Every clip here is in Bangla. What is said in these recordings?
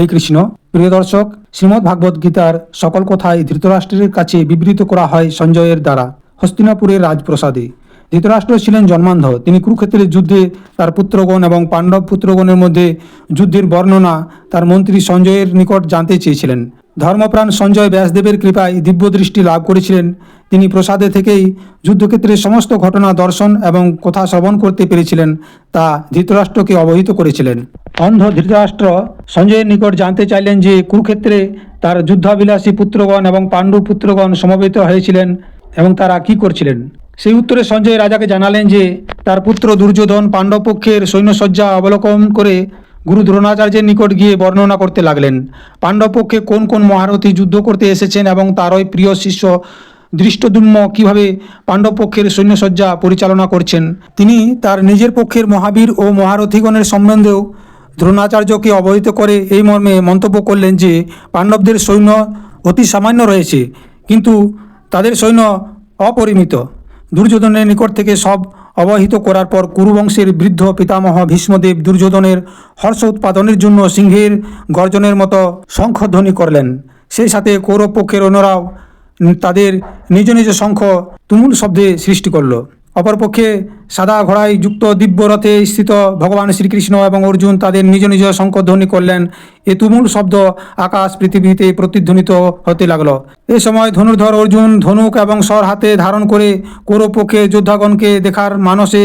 হরে কৃষ্ণ। প্রিয় দর্শক, শ্রীমদ্ ভাগবত গীতার সকল কথাই ধৃতরাষ্ট্রের কাছে বিবৃত করা হয় সঞ্জয়ের দ্বারা হস্তিনাপুরের রাজপ্রসাদে। ধৃতরাষ্ট্র ছিলেন জন্মান্ধ। তিনি কুরুক্ষেত্রের যুদ্ধে তার পুত্রগণ এবং পাণ্ডব পুত্রগণের মধ্যে যুদ্ধের বর্ণনা তার মন্ত্রী সঞ্জয়ের নিকট জানতে চেয়েছিলেন। ধর্মপ্রাণ সঞ্জয় ব্যাসদেবের কৃপায় দিব্য দৃষ্টি লাভ করেছিলেন। তিনি প্রসাদে থেকেই যুদ্ধক্ষেত্রের সমস্ত ঘটনা দর্শন এবং কথা শ্রবণ করতে পেরেছিলেন, তা ধৃতরাষ্ট্রকে অবহিত করেছিলেন। অন্ধ ধৃতরাষ্ট্র সঞ্জয়ের নিকট জানতে চাইলেন যে কুরুক্ষেত্রে তার যুদ্ধাভিলাষী পুত্রগণ এবং পাণ্ডু পুত্রগণ সমবেত হয়েছিলেন এবং তারা কি করছিলেন। সেই উত্তরে সঞ্জয় রাজাকে জানালেন যে তার পুত্র দুর্যোধন পাণ্ডব পক্ষের সৈন্যসজ্জা অবলোকন করে গুরু দ্রোণাচার্যের নিকট গিয়ে বর্ণনা করতে লাগলেন। পাণ্ডব পক্ষে কোন কোন মহারথী যুদ্ধ করতে এসেছেন এবং তারই প্রিয় শিষ্য দৃষ্টদ্যুম্ন কিভাবে পাণ্ডব পক্ষের সৈন্যসজ্জা পরিচালনা করছেন। তিনি তার নিজের পক্ষের মহাবীর ও মহারথীগণের সম্বন্ধেও দ্রোণাচার্যকে অবহিত করে এই মর্মে মন্তব্য করলেন যে পাণ্ডবদের সৈন্য অতি সামান্য রয়েছে, কিন্তু তাদের সৈন্য অপরিমিত। দুর্যোধনের নিকট থেকে সব অবহিত করার পর কুরুবংশের বৃদ্ধ পিতামহ ভীষ্মদেব দুর্যোধনের হর্ষ উৎপাদনের জন্য সিংহের গর্জনের মতো শঙ্খধ্বনি করলেন। সেই সাথে কৌরব পক্ষের অন্যরাও তাদের নিজ নিজ শঙ্খ তুমুল শব্দে সৃষ্টি করল। অপরপক্ষে সাদা ঘোড়ায় যুক্ত দিব্য রথে স্থিত ভগবান শ্রীকৃষ্ণ এবং অর্জুন তাদের নিজ নিজ শঙ্খধ্বনি করলেন। এ তুমুল শব্দ আকাশ পৃথিবীতে প্রতিধ্বনিত হতে লাগল। এ সময় ধনুর্ধর অর্জুন ধনুক এবং স্বর হাতে ধারণ করে কৌরবপক্ষে যোদ্ধাগণকে দেখার মানসে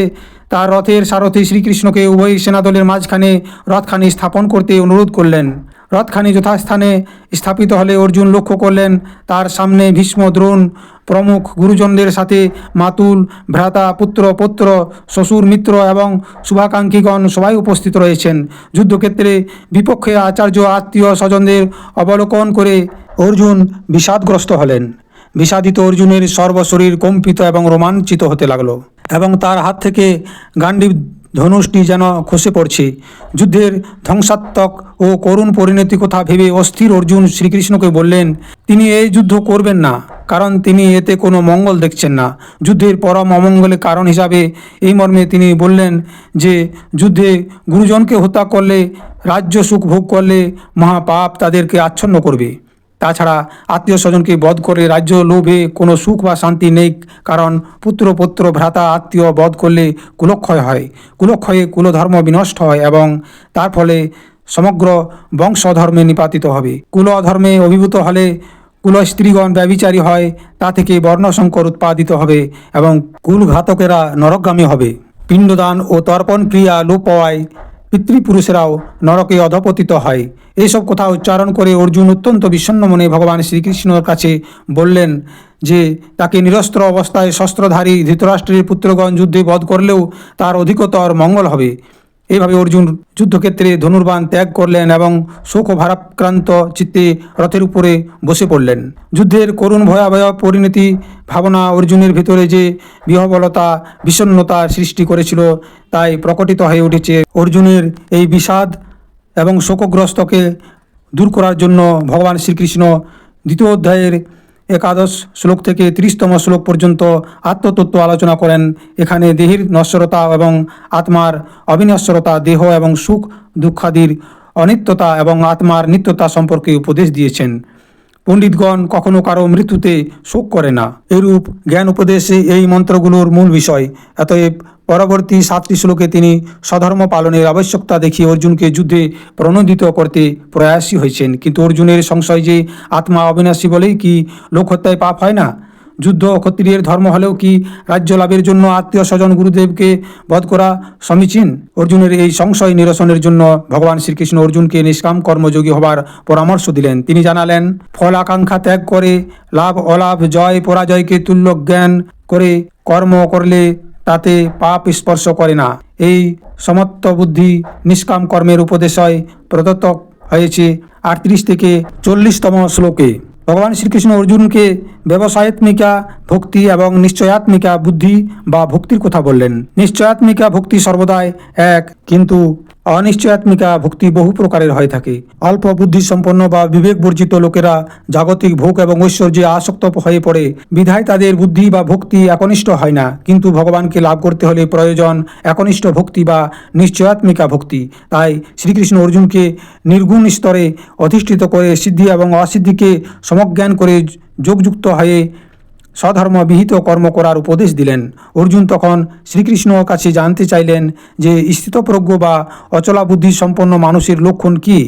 তার রথের সারথী শ্রীকৃষ্ণকে উভয় সেনাদলের মাঝখানে রথখানি স্থাপন করতে অনুরোধ করলেন। রথখানি যথাস্থানে স্থাপিত হলে অর্জুন লক্ষ্য করলেন তার সামনে ভীষ্ম, দ্রোণ প্রমুখ গুরুজনদের সাথে মাতুল, ভ্রাতা, পুত্র, পৌত্র, শ্বশুর, মিত্র এবং শুভাকাঙ্ক্ষীগণ সবাই উপস্থিত রয়েছেন। যুদ্ধক্ষেত্রে বিপক্ষে আচার্য আত্মীয় স্বজনদের অবলোকন করে অর্জুন বিষাদগ্রস্ত হলেন। বিষাদিত অর্জুনের সর্বশরীর কম্পিত এবং রোমাঞ্চিত হতে লাগলো এবং তার হাত থেকে গান্ডীব ধনুষটি যেন খসে পড়ছে। যুদ্ধের ধ্বংসাত্মক ও করুণ পরিণতি কথা ভেবে অস্থির অর্জুন শ্রীকৃষ্ণকে বললেন তিনি এই যুদ্ধ করবেন না, কারণ তিনি এতে কোনো মঙ্গল দেখছেন না। যুদ্ধের পরম অমঙ্গলের কারণ হিসাবে এই মর্মে তিনি বললেন যে যুদ্ধে গুরুজনকে হত্যা করলে, রাজ্য সুখ ভোগ করলে মহাপাপ তাদেরকে আচ্ছন্ন করবে। তাছাড়া আত্মীয় স্বজনকে বধ করে রাজ্য লোভে কোনো সুখ বা শান্তি নেই, কারণ পুত্র, পৌত্র, ভ্রাতা, আত্মীয় বধ করলে কুলক্ষয় হয়। কুলক্ষয়ে কুলধর্ম বিনষ্ট হয় এবং তার ফলে সমগ্র বংশধর্মে নিপাতিত হবে। কুলধর্মে অভিভূত হলে কুল স্ত্রীগণ ব্যভিচারী হয়, তা থেকে বর্ণসংকর উৎপাদিত হবে এবং কুলঘাতকেরা নরকগামী হবে। পিণ্ডদান ও তর্পণ ক্রিয়া লোপ পাওয়ায় পিতৃপুরুষেরাও নরকে অধপতিত হয়। এইসব কথা উচ্চারণ করে অর্জুন অত্যন্ত বিষণ্ণ মনে ভগবান শ্রীকৃষ্ণর কাছে বললেন যে তাকে নিরস্ত্র অবস্থায় শস্ত্রধারী ধৃতরাষ্ট্রের পুত্রগণ যুদ্ধে বধ করলেও তার অধিকতর মঙ্গল হবে। এইভাবে অর্জুন যুদ্ধক্ষেত্রে ধনুর্বাণ ত্যাগ করলেন এবং শোক ভারাক্রান্ত চিত্তে রথের উপরে বসে পড়লেন। যুদ্ধের করুণ ভয়াবহ পরিণতি ভাবনা অর্জুনের ভিতরে যে বিহবলতা, বিষণ্ণতা সৃষ্টি করেছিল তাই প্রকটিত হয়ে উঠেছে। অর্জুনের এই বিষাদ এবং শোকগ্রস্তকে দূর করার জন্য ভগবান শ্রীকৃষ্ণ দ্বিতীয় অধ্যায়ের 11 শ্লোক থেকে 30তম শ্লোক পর্যন্ত আত্মতত্ত্ব আলোচনা করেন। এখানে দেহের নশ্বরতা এবং আত্মার অবিনশ্বরতা, দেহ এবং সুখ দুঃখাদির অনিত্যতা এবং আত্মার নিত্যতা সম্পর্কে উপদেশ দিয়েছেন। পণ্ডিতগণ কখনো কারো মৃত্যুতে শোক করে না, এরূপ জ্ঞান উপদেশে এই মন্ত্রগুলোর মূল বিষয়। অতএব পরবর্তী 7টি শ্লোকে তিনি স্বধর্ম পালনের আবশ্যকতা দেখিয়ে অর্জুনকে যুদ্ধে প্রণোদিত করতে প্রয়াসী হয়েছেন। কিন্তু অর্জুনের সংশয় যে আত্মা অবিনাশী বলেই কি লোক হত্যায় পাপ হয় না? যুদ্ধ ক্ষত্রিয়ের ধর্ম হলেও কি রাজ্য লাভের জন্য আত্মীয় স্বজন গুরুদেবকে বধ করা সমীচীন? অর্জুনের এই সংশয় নিরসনের জন্য ভগবান শ্রীকৃষ্ণ অর্জুনকে নিষ্কাম কর্মযোগী হবার পরামর্শ দিলেন। তিনি জানালেন ফল আকাঙ্ক্ষা ত্যাগ করে লাভ অলাভ, জয় পরাজয়কে তুল্য জ্ঞান করে কর্ম করলে তাতে পাপ স্পর্শ করে না। এই সমত্ব বুদ্ধি নিষ্কাম কর্মের উপদেশয় প্রদত্ত হয়েছে 38 থেকে 40তম শ্লোকে। ভগবান শ্রীকৃষ্ণ অর্জুনকে ব্যবসায়িত্মিকা ভক্তি এবং নিশ্চয়াত্মিকা বুদ্ধি বা ভক্তির কথা বললেন। নিশ্চয়াত্মিকা ভক্তি সর্বদাই এক, কিন্তু অনিশ্চয়াত্মিকা ভক্তি বহু প্রকারের হয়ে থাকে। অল্প বুদ্ধি সম্পন্ন বা বিবেক বর্জিত লোকেরা জাগতিক ভোগ এবং ঐশ্বর্যে আসক্ত হয়ে পড়ে, বিধায় তাদের বুদ্ধি বা ভক্তি একনিষ্ঠ হয় না। কিন্তু ভগবানকে লাভ করতে হলে প্রয়োজন একনিষ্ঠ ভক্তি বা নিশ্চয়াত্মিকা ভক্তি। তাই শ্রীকৃষ্ণ অর্জুনকে নির্গুণ স্তরে অধিষ্ঠিত করে সিদ্ধি এবং অসিদ্ধিকে সমজ্ঞান করে যোগযুক্ত হয়ে স্বধর্ম বিহিত কর্ম করার উপদেশ দিলেন। অর্জুন তখন শ্রীকৃষ্ণর কাছে জানতে চাইলেন যে স্থিতপ্রজ্ঞ বা অচলা বুদ্ধি সম্পন্ন মানুষের লক্ষণ কী,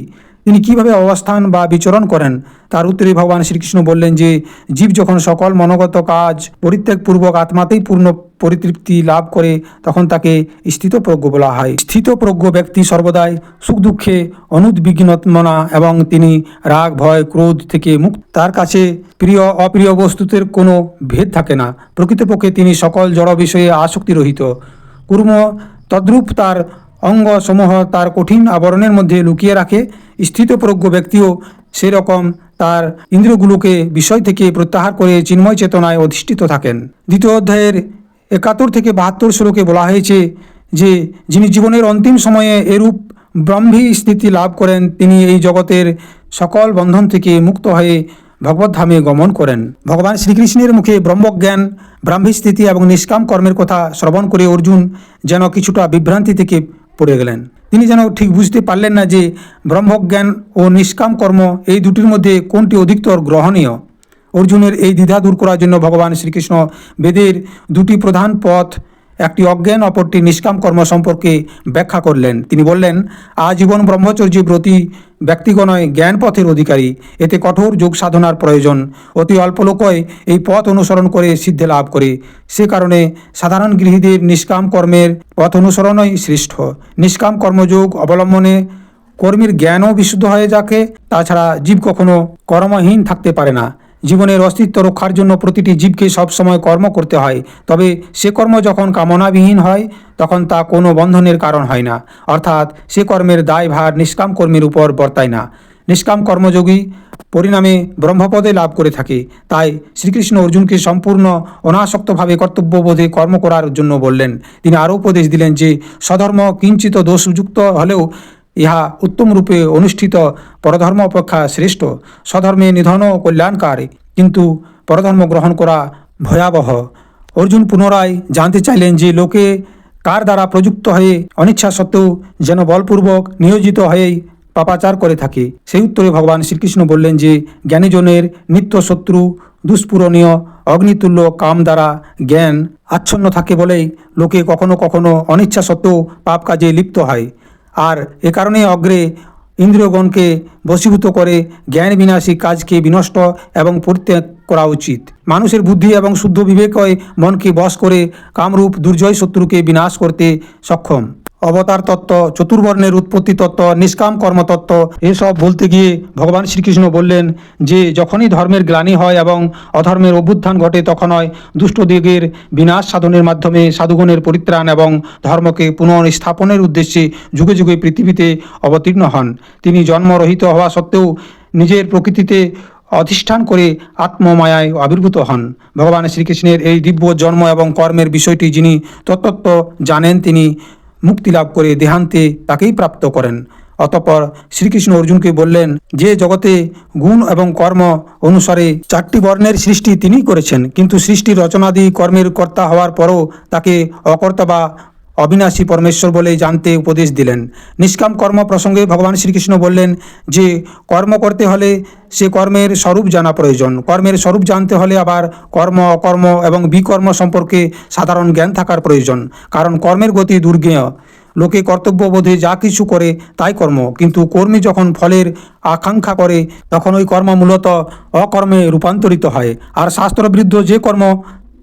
তিনি কিভাবে অবস্থান বা বিচরণ করেন। তার উত্তরে ভগবান শ্রীকৃষ্ণ বললেন যে জীব যখন সকল মনোগত কাজ পরিত্যাগপূর্বক আত্মাতেই পূর্ণ পরিতৃপ্তি লাভ করে তখন তাকে স্থিতপ্রজ্ঞ বলা হয়। স্থিতপ্রজ্ঞ ব্যক্তি সর্বদাই সুখ দুঃখে অনুদ্বিগ্নমনা এবং তিনি রাগ ভয় ক্রোধ থেকে মুক্ত। তার কাছে প্রিয় অপ্রিয় বস্তুদের কোনো ভেদ থাকে না। প্রকৃতপক্ষে তিনি সকল জড় বিষয়ে আসক্তিরহিত। কুর্ম তদ্রূপ তার অঙ্গসমূহ তার কঠিন আবরণের মধ্যে লুকিয়ে রাখে। স্থিতপ্রজ্ঞ ব্যক্তিও সেরকম তার ইন্দ্রিয়গুলোকে বিষয় থেকে প্রত্যাহার করে চিন্ময় চেতনায় অধিষ্ঠিত থাকেন। দ্বিতীয় অধ্যায়ের 71 থেকে 72 শ্লোকে বলা হয়েছে যে যিনি জীবনের অন্তিম সময়ে এরূপ ব্রহ্মী স্থিতি লাভ করেন তিনি এই জগতের সকল বন্ধন থেকে মুক্ত হয়ে ভগবদ্ধামে গমন করেন। ভগবান শ্রীকৃষ্ণের মুখে ব্রহ্মজ্ঞান, ব্রাহ্মী স্থিতি এবং নিষ্কাম কর্মের কথা শ্রবণ করে অর্জুন যেন কিছুটা বিভ্রান্তি থেকে পড়ে গেলেন। তিনি যেন ঠিক বুঝতে পারলেন না যে ব্রহ্মজ্ঞান ও নিষ্কাম কর্ম এই দুটির মধ্যে কোনটি অধিকতর গ্রহণীয়। অর্জুনের এই দ্বিধা দূর করার জন্য ভগবান শ্রীকৃষ্ণ বেদের দুটি প্রধান পথ, একটি অজ্ঞান অপরটি নিষ্কাম কর্ম সম্পর্কে ব্যাখ্যা করলেন। তিনি বললেন, আজীবন ব্রহ্মচর্যে ব্রতী ব্যক্তিগণই জ্ঞান পথের অধিকারী। এতে কঠোর যোগ সাধনার প্রয়োজন। অতি অল্প লোকই এই পথ অনুসরণ করে সিদ্ধি লাভ করে। সে কারণে সাধারণ গৃহীদের নিষ্কাম কর্মের পথ অনুসরণই শ্রেষ্ঠ। নিষ্কাম কর্মযোগ অবলম্বনে কর্মীর জ্ঞানও বিশুদ্ধ হয়ে যাকে। তাছাড়া জীব কখনো কর্মহীন থাকতে পারে না। জীবনের অস্তিত্ব রক্ষার জন্য প্রতিটি জীবকে সবসময় কর্ম করতে হয়, তবে সে কর্ম যখন কামনাবিহীন হয় তখন তা কোনো বন্ধনের কারণ হয় না, অর্থাৎ সে কর্মের দায়ভার নিষ্কাম কর্মের উপর বর্তায় না। নিষ্কাম কর্মযোগী পরিণামে ব্রহ্মপদে লাভ করে থাকে। তাই শ্রীকৃষ্ণ অর্জুনকে সম্পূর্ণ অনাসক্তভাবে কর্তব্যবোধে কর্ম করার জন্য বললেন। তিনি আরও উপদেশ দিলেন যে স্বধর্ম কিঞ্চিত দোষযুক্ত হলেও ইহা উত্তম রূপে অনুষ্ঠিত পরধর্ম অপেক্ষা শ্রেষ্ঠ। স্বধর্মে নিধন ও কল্যাণকারী, কিন্তু পরধর্ম গ্রহণ করা ভয়াবহ। অর্জুন পুনরায় জানতে চাইলেন যে লোকে কার দ্বারা প্রযুক্ত হয়ে অনিচ্ছা সত্ত্বেও যেন বলপূর্বক নিয়োজিত হয়েই পাপাচার করে থাকে। সেই উত্তরে ভগবান শ্রীকৃষ্ণ বললেন যে জ্ঞানীজনের নিত্য শত্রু দুষ্পূরণীয় অগ্নিতুল্য কাম দ্বারা জ্ঞান আচ্ছন্ন থাকে বলেই লোকে কখনো কখনো অনিচ্ছা সত্ত্বেও পাপ কাজে লিপ্ত হয়। আর এ কারণে অগ্রে ইন্দ্রিয়গণকে বশীভূত করে জ্ঞান বিনাশী কাজকে বিনষ্ট এবং পরিত্যাগ করা উচিত। মানুষের বুদ্ধি এবং শুদ্ধ বিবেকই মনকে বশ করে কামরূপ দুর্জয় শত্রুকে বিনাশ করতে সক্ষম। অবতার তত্ত্ব, চতুর্বর্ণের উৎপত্তি তত্ত্ব, নিষ্কাম কর্মতত্ত্ব এসব বলতে গিয়ে ভগবান শ্রীকৃষ্ণ বললেন যে যখনই ধর্মের গ্লানি হয় এবং অধর্মের অভ্যুত্থান ঘটে তখনই দুষ্টদিগের বিনাশ সাধনের মাধ্যমে সাধুগণের পরিত্রাণ এবং ধর্মকে পুনঃস্থাপনের উদ্দেশ্যে যুগে যুগে পৃথিবীতে অবতীর্ণ হন। তিনি জন্মরহিত হওয়া সত্ত্বেও নিজের প্রকৃতিতে অধিষ্ঠান করে আত্মমায়ায় আবির্ভূত হন। ভগবান শ্রীকৃষ্ণের এই দিব্য জন্ম এবং কর্মের বিষয়টি যিনি তত্ত্ব জানেন তিনি মুক্তি লাভ করে দেহান্তে তাকেই প্রাপ্ত করেন। অতঃপর শ্রীকৃষ্ণ অর্জুনকে বললেন যে জগতে গুণ এবং কর্ম অনুসারে 4টি বর্ণের সৃষ্টি তিনিই করেছেন, কিন্তু সৃষ্টির রচনাদি কর্মের কর্তা হওয়ার পরও তাকে অকর্তা বা অবিনাশী পরমেশ্বর বলে জানতে উপদেশ দিলেন। নিষ্কাম কর্ম প্রসঙ্গে ভগবান শ্রীকৃষ্ণ বললেন যে কর্ম করতে হলে সে কর্মের স্বরূপ জানা প্রয়োজন। কর্মের স্বরূপ জানতে হলে আবার কর্ম অকর্ম এবং বিকর্ম সম্পর্কে সাধারণ জ্ঞান থাকার প্রয়োজন। কারণ কর্মের গতি দুর্জ্ঞেয়। লোকে কর্তব্যবোধে যা কিছু করে তাই কর্ম, কিন্তু কর্মী যখন ফলের আকাঙ্ক্ষা করে তখন ওই কর্ম মূলত অকর্মে রূপান্তরিত হয়। আর শাস্ত্রবিরুদ্ধ যে কর্ম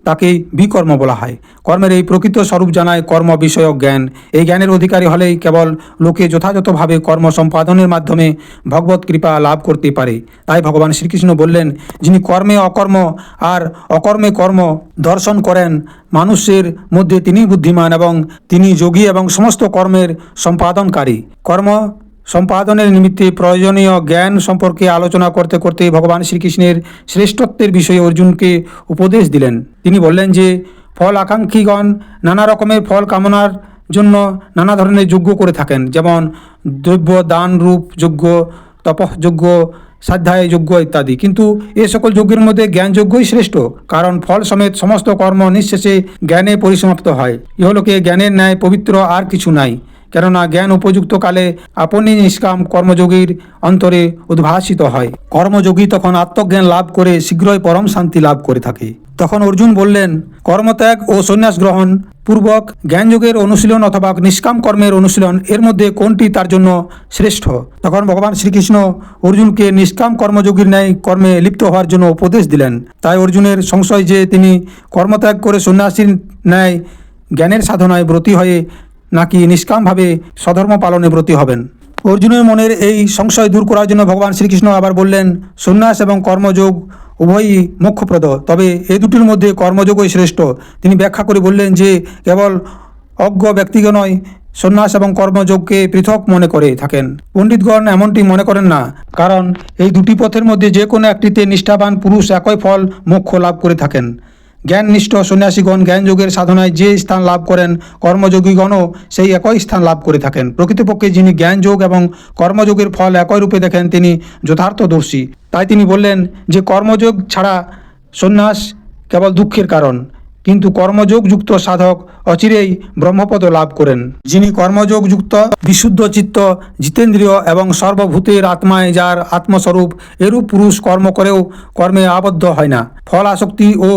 তাকে বিকর্ম বলা হয়। কর্মের এই প্রকৃত স্বরূপ জানায় কর্ম বিষয়ক জ্ঞান। এই জ্ঞানের অধিকারী হলেই কেবল লোকে যথাযথভাবে কর্ম সম্পাদনের মাধ্যমে ভগবত কৃপা লাভ করতে পারে। তাই ভগবান শ্রীকৃষ্ণ বললেন, যিনি কর্মে অকর্ম আর অকর্মে কর্ম দর্শন করেন মানুষের মধ্যে তিনি বুদ্ধিমান এবং তিনি যোগী এবং সমস্ত কর্মের সম্পাদনকারী। কর্ম সম্পাদনের নিমিত্তে প্রয়োজনীয় জ্ঞান সম্পর্কে আলোচনা করতে করতে ভগবান শ্রীকৃষ্ণের শ্রেষ্ঠত্বের বিষয়ে অর্জুনকে উপদেশ দিলেন। তিনি বললেন যে ফল আকাঙ্ক্ষীগণ নানা রকমের ফল কামনার জন্য নানা ধরনের যজ্ঞ করে থাকেন, যেমন দ্রব্য দান রূপ যজ্ঞ, তপঃযজ্ঞ, স্বাধ্যায় যজ্ঞ ইত্যাদি। কিন্তু এ সকল যজ্ঞের মধ্যে জ্ঞানযজ্ঞই শ্রেষ্ঠ, কারণ ফল সমেত সমস্ত কর্ম নিঃশেষে জ্ঞানে পরিসমাপ্ত হয়। ইহলোকে জ্ঞানের ন্যায় পবিত্র আর কিছু নাই, কেননা জ্ঞান উপযুক্ত কালে আপনি নিষ্কাম কর্মযোগীর অন্তরে উদ্ভাসিত হয়। কর্মযোগী তখন আত্মজ্ঞান লাভ করে শীঘ্রই পরম শান্তি লাভ করে থাকে। তখন অর্জুন বললেন, কর্মত্যাগ ও সন্ন্যাস গ্রহণ পূর্বক জ্ঞানযোগের অনুশীলন অথবা নিষ্কাম কর্মের অনুশীলন, এর মধ্যে কোনটি তার জন্য শ্রেষ্ঠ? তখন ভগবান শ্রীকৃষ্ণ অর্জুনকে নিষ্কাম কর্মযোগীর ন্যায় কর্মে লিপ্ত হওয়ার জন্য উপদেশ দিলেন। তাই অর্জুনের সংশয় যে তিনি কর্মত্যাগ করে সন্ন্যাসীর ন্যায় জ্ঞানের সাধনায় ব্রতী হয়ে নাকি নিষ্কামভাবে স্বধর্ম পালনে ব্রতী হবেন। অর্জুনের মনের এই সংশয় দূর করার জন্য ভগবান শ্রীকৃষ্ণ আবার বললেন, সন্ন্যাস এবং কর্মযোগ উভয়ই মোক্ষপ্রদ, তবে এ দুটির মধ্যে কর্মযোগই শ্রেষ্ঠ। তিনি ব্যাখ্যা করে বললেন যে কেবল অজ্ঞ ব্যক্তিগণই সন্ন্যাস এবং কর্মযোগকে পৃথক মনে করে থাকেন। পণ্ডিতগণ এমনটি মনে করেন না, কারণ এই দুটি পথের মধ্যে যে কোনো একটিতে নিষ্ঠাবান পুরুষ একই ফল মোক্ষ লাভ করে থাকেন। জ্ঞাননিষ্ঠ সন্ন্যাসীগণ জ্ঞানযোগের সাধনায় যে স্থান লাভ করেন, কর্মযোগীগণও সেই একই স্থান লাভ করে থাকেন। প্রকৃতপক্ষে যিনি জ্ঞানযোগ এবং কর্মযোগের ফল একই রূপে দেখেন, তিনি যথার্থদর্শী। তাই তিনি বললেন যে কর্মযোগ ছাড়া সন্ন্যাস কেবল দুঃখের কারণ, কিন্তু কর্মযোগযুক্ত সাধক অচিরেই ব্রহ্মপদ লাভ করেন। যিনি কর্মযোগযুক্ত, বিশুদ্ধ চিত্ত, জিতেন্দ্রিয় এবং সর্বভূতের আত্মায় যার আত্মস্বরূপ, এরূপ পুরুষ কর্ম করেও কর্মে আবদ্ধ হয় না। ফল আসক্তি ও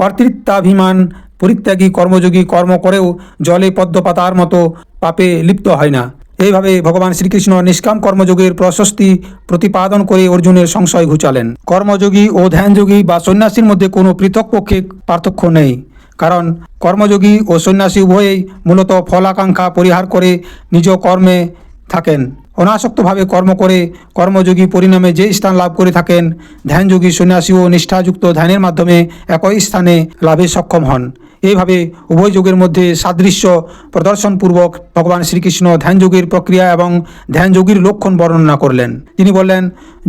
কর্তৃত্বাভিমান পরিত্যাগী কর্মযোগী কর্ম করেও জলে পদ্মপাতার মতো পাপে লিপ্ত হয় না। এইভাবে ভগবান শ্রীকৃষ্ণ নিষ্কাম কর্মযোগের প্রশস্তি প্রতিপাদন করে অর্জুনের সংশয় ঘুচালেন। কর্মযোগী ও ধ্যানযোগী বা সন্ন্যাসীর মধ্যে কোনো পৃথক পক্ষে পার্থক্য নেই, কারণ কর্মযোগী ও সন্ন্যাসী উভয়েই মূলত ফলাকাঙ্ক্ষা পরিহার করে নিজ কর্মে থাকেন। অনাসক্তভাবে কর্ম করে কর্মযোগী পরিণামে যে স্থান লাভ করে থাকেন, ধ্যানযোগী সন্ন্যাসীও নিষ্ঠাযুক্ত ধ্যানের মাধ্যমে একই স্থানে লাভে সক্ষম হন। এইভাবে উভয় যোগের মধ্যে সাদৃশ্য প্রদর্শনপূর্বক ভগবান শ্রীকৃষ্ণ ধ্যানযোগীর প্রক্রিয়া এবং ধ্যানযোগীর লক্ষণ বর্ণনা করলেন। তিনি বললেন,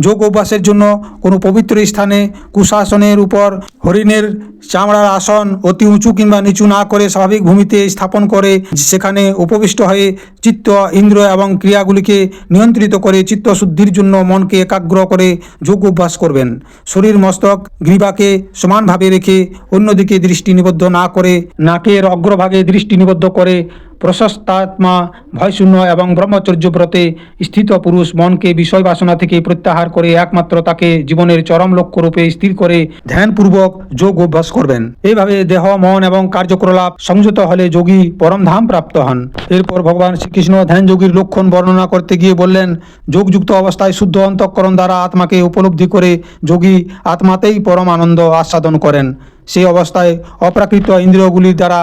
যোগ অভ্যাসের জন্য কোনো পবিত্র স্থানে কুশাসনের উপর হরিণের চামড়ার আসন অতি উঁচু কিংবা নিচু না করে স্বাভাবিক ভূমিতে স্থাপন করে সেখানে উপবিষ্ট হয়ে চিত্ত, ইন্দ্রিয় এবং ক্রিয়াগুলিকে নিয়ন্ত্রিত করে চিত্তশুদ্ধির জন্য মনকে একাগ্র করে যোগ অভ্যাস করবেন। শরীর, মস্তক, গ্রীবাকে সমানভাবে রেখে অন্যদিকে দৃষ্টি নিবদ্ধ না করে নাকের অগ্রভাগে দৃষ্টি নিবদ্ধ করে প্রশস্তাত্মা, ভয়শূন্য এবং ব্রহ্মচর্য ব্রতে স্থিত পুরুষ মনকে বিষয় বাসনা থেকে প্রত্যাহার করে একমাত্র তাকে জীবনের চরম লক্ষ্যরূপে স্থির করে ধ্যানপূর্বক যোগ অভ্যাস করবেন। এইভাবে দেহ, মন এবং কার্যকলাপ সংযত হলে যোগী পরমধাম প্রাপ্ত হন। এরপর ভগবান শ্রীকৃষ্ণ ধ্যানযোগীর লক্ষণ বর্ণনা করতে গিয়ে বললেন, যোগযুক্ত অবস্থায় শুদ্ধ অন্তঃকরণ দ্বারা আত্মাকে উপলব্ধি করে যোগী আত্মাতেই পরম আনন্দ আস্বাদন করেন। সেই অবস্থায় অপ্রাকৃত ইন্দ্রিয়গুলির দ্বারা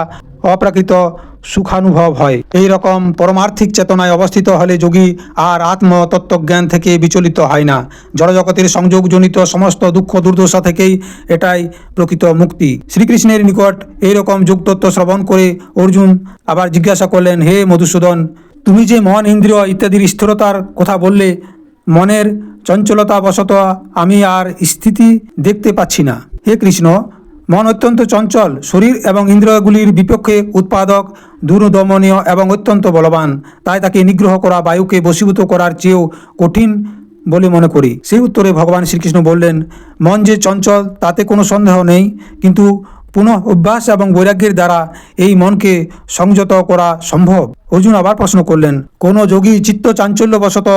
অপ্রাকৃত সুখানুভব হয়। এই রকম পরমার্থিক চেতনায় অবস্থিত হলে যোগী আর আত্মতত্ত্বজ্ঞান থেকে বিচলিত হয় না। জড়জগতের সংযোগজনিত সমস্ত দুঃখ দুর্দশা থেকেই এটাই প্রকৃত মুক্তি। শ্রীকৃষ্ণের নিকট এইরকম যোগতত্ত্ব শ্রবণ করে অর্জুন আবার জিজ্ঞাসা করলেন, হে মধুসূদন, তুমি যে মন, ইন্দ্রিয় ইত্যাদির স্থিরতার কথা বললে, মনের চঞ্চলতা বশত আমি আর স্থিতি দেখতে পাচ্ছি না। হে কৃষ্ণ, মন অত্যন্ত চঞ্চল, শরীর এবং ইন্দ্রিয়গুলির বিপক্ষে উৎপাদক, দূরদমনীয় এবং অত্যন্ত বলবান। তাই তাকে নিগ্রহ করা বায়ুকে বশীভূত করার চেয়েও কঠিন বলে মনে করি। সেই উত্তরে ভগবান শ্রীকৃষ্ণ বললেন, মন যে চঞ্চল তাতে কোনো সন্দেহ নেই, কিন্তু পুনঃ অভ্যাস এবং বৈরাগ্যের দ্বারা এই মনকে সংযত করা সম্ভব। অর্জুন আবার প্রশ্ন করলেন, কোনো যোগী চিত্ত চাঞ্চল্যবশত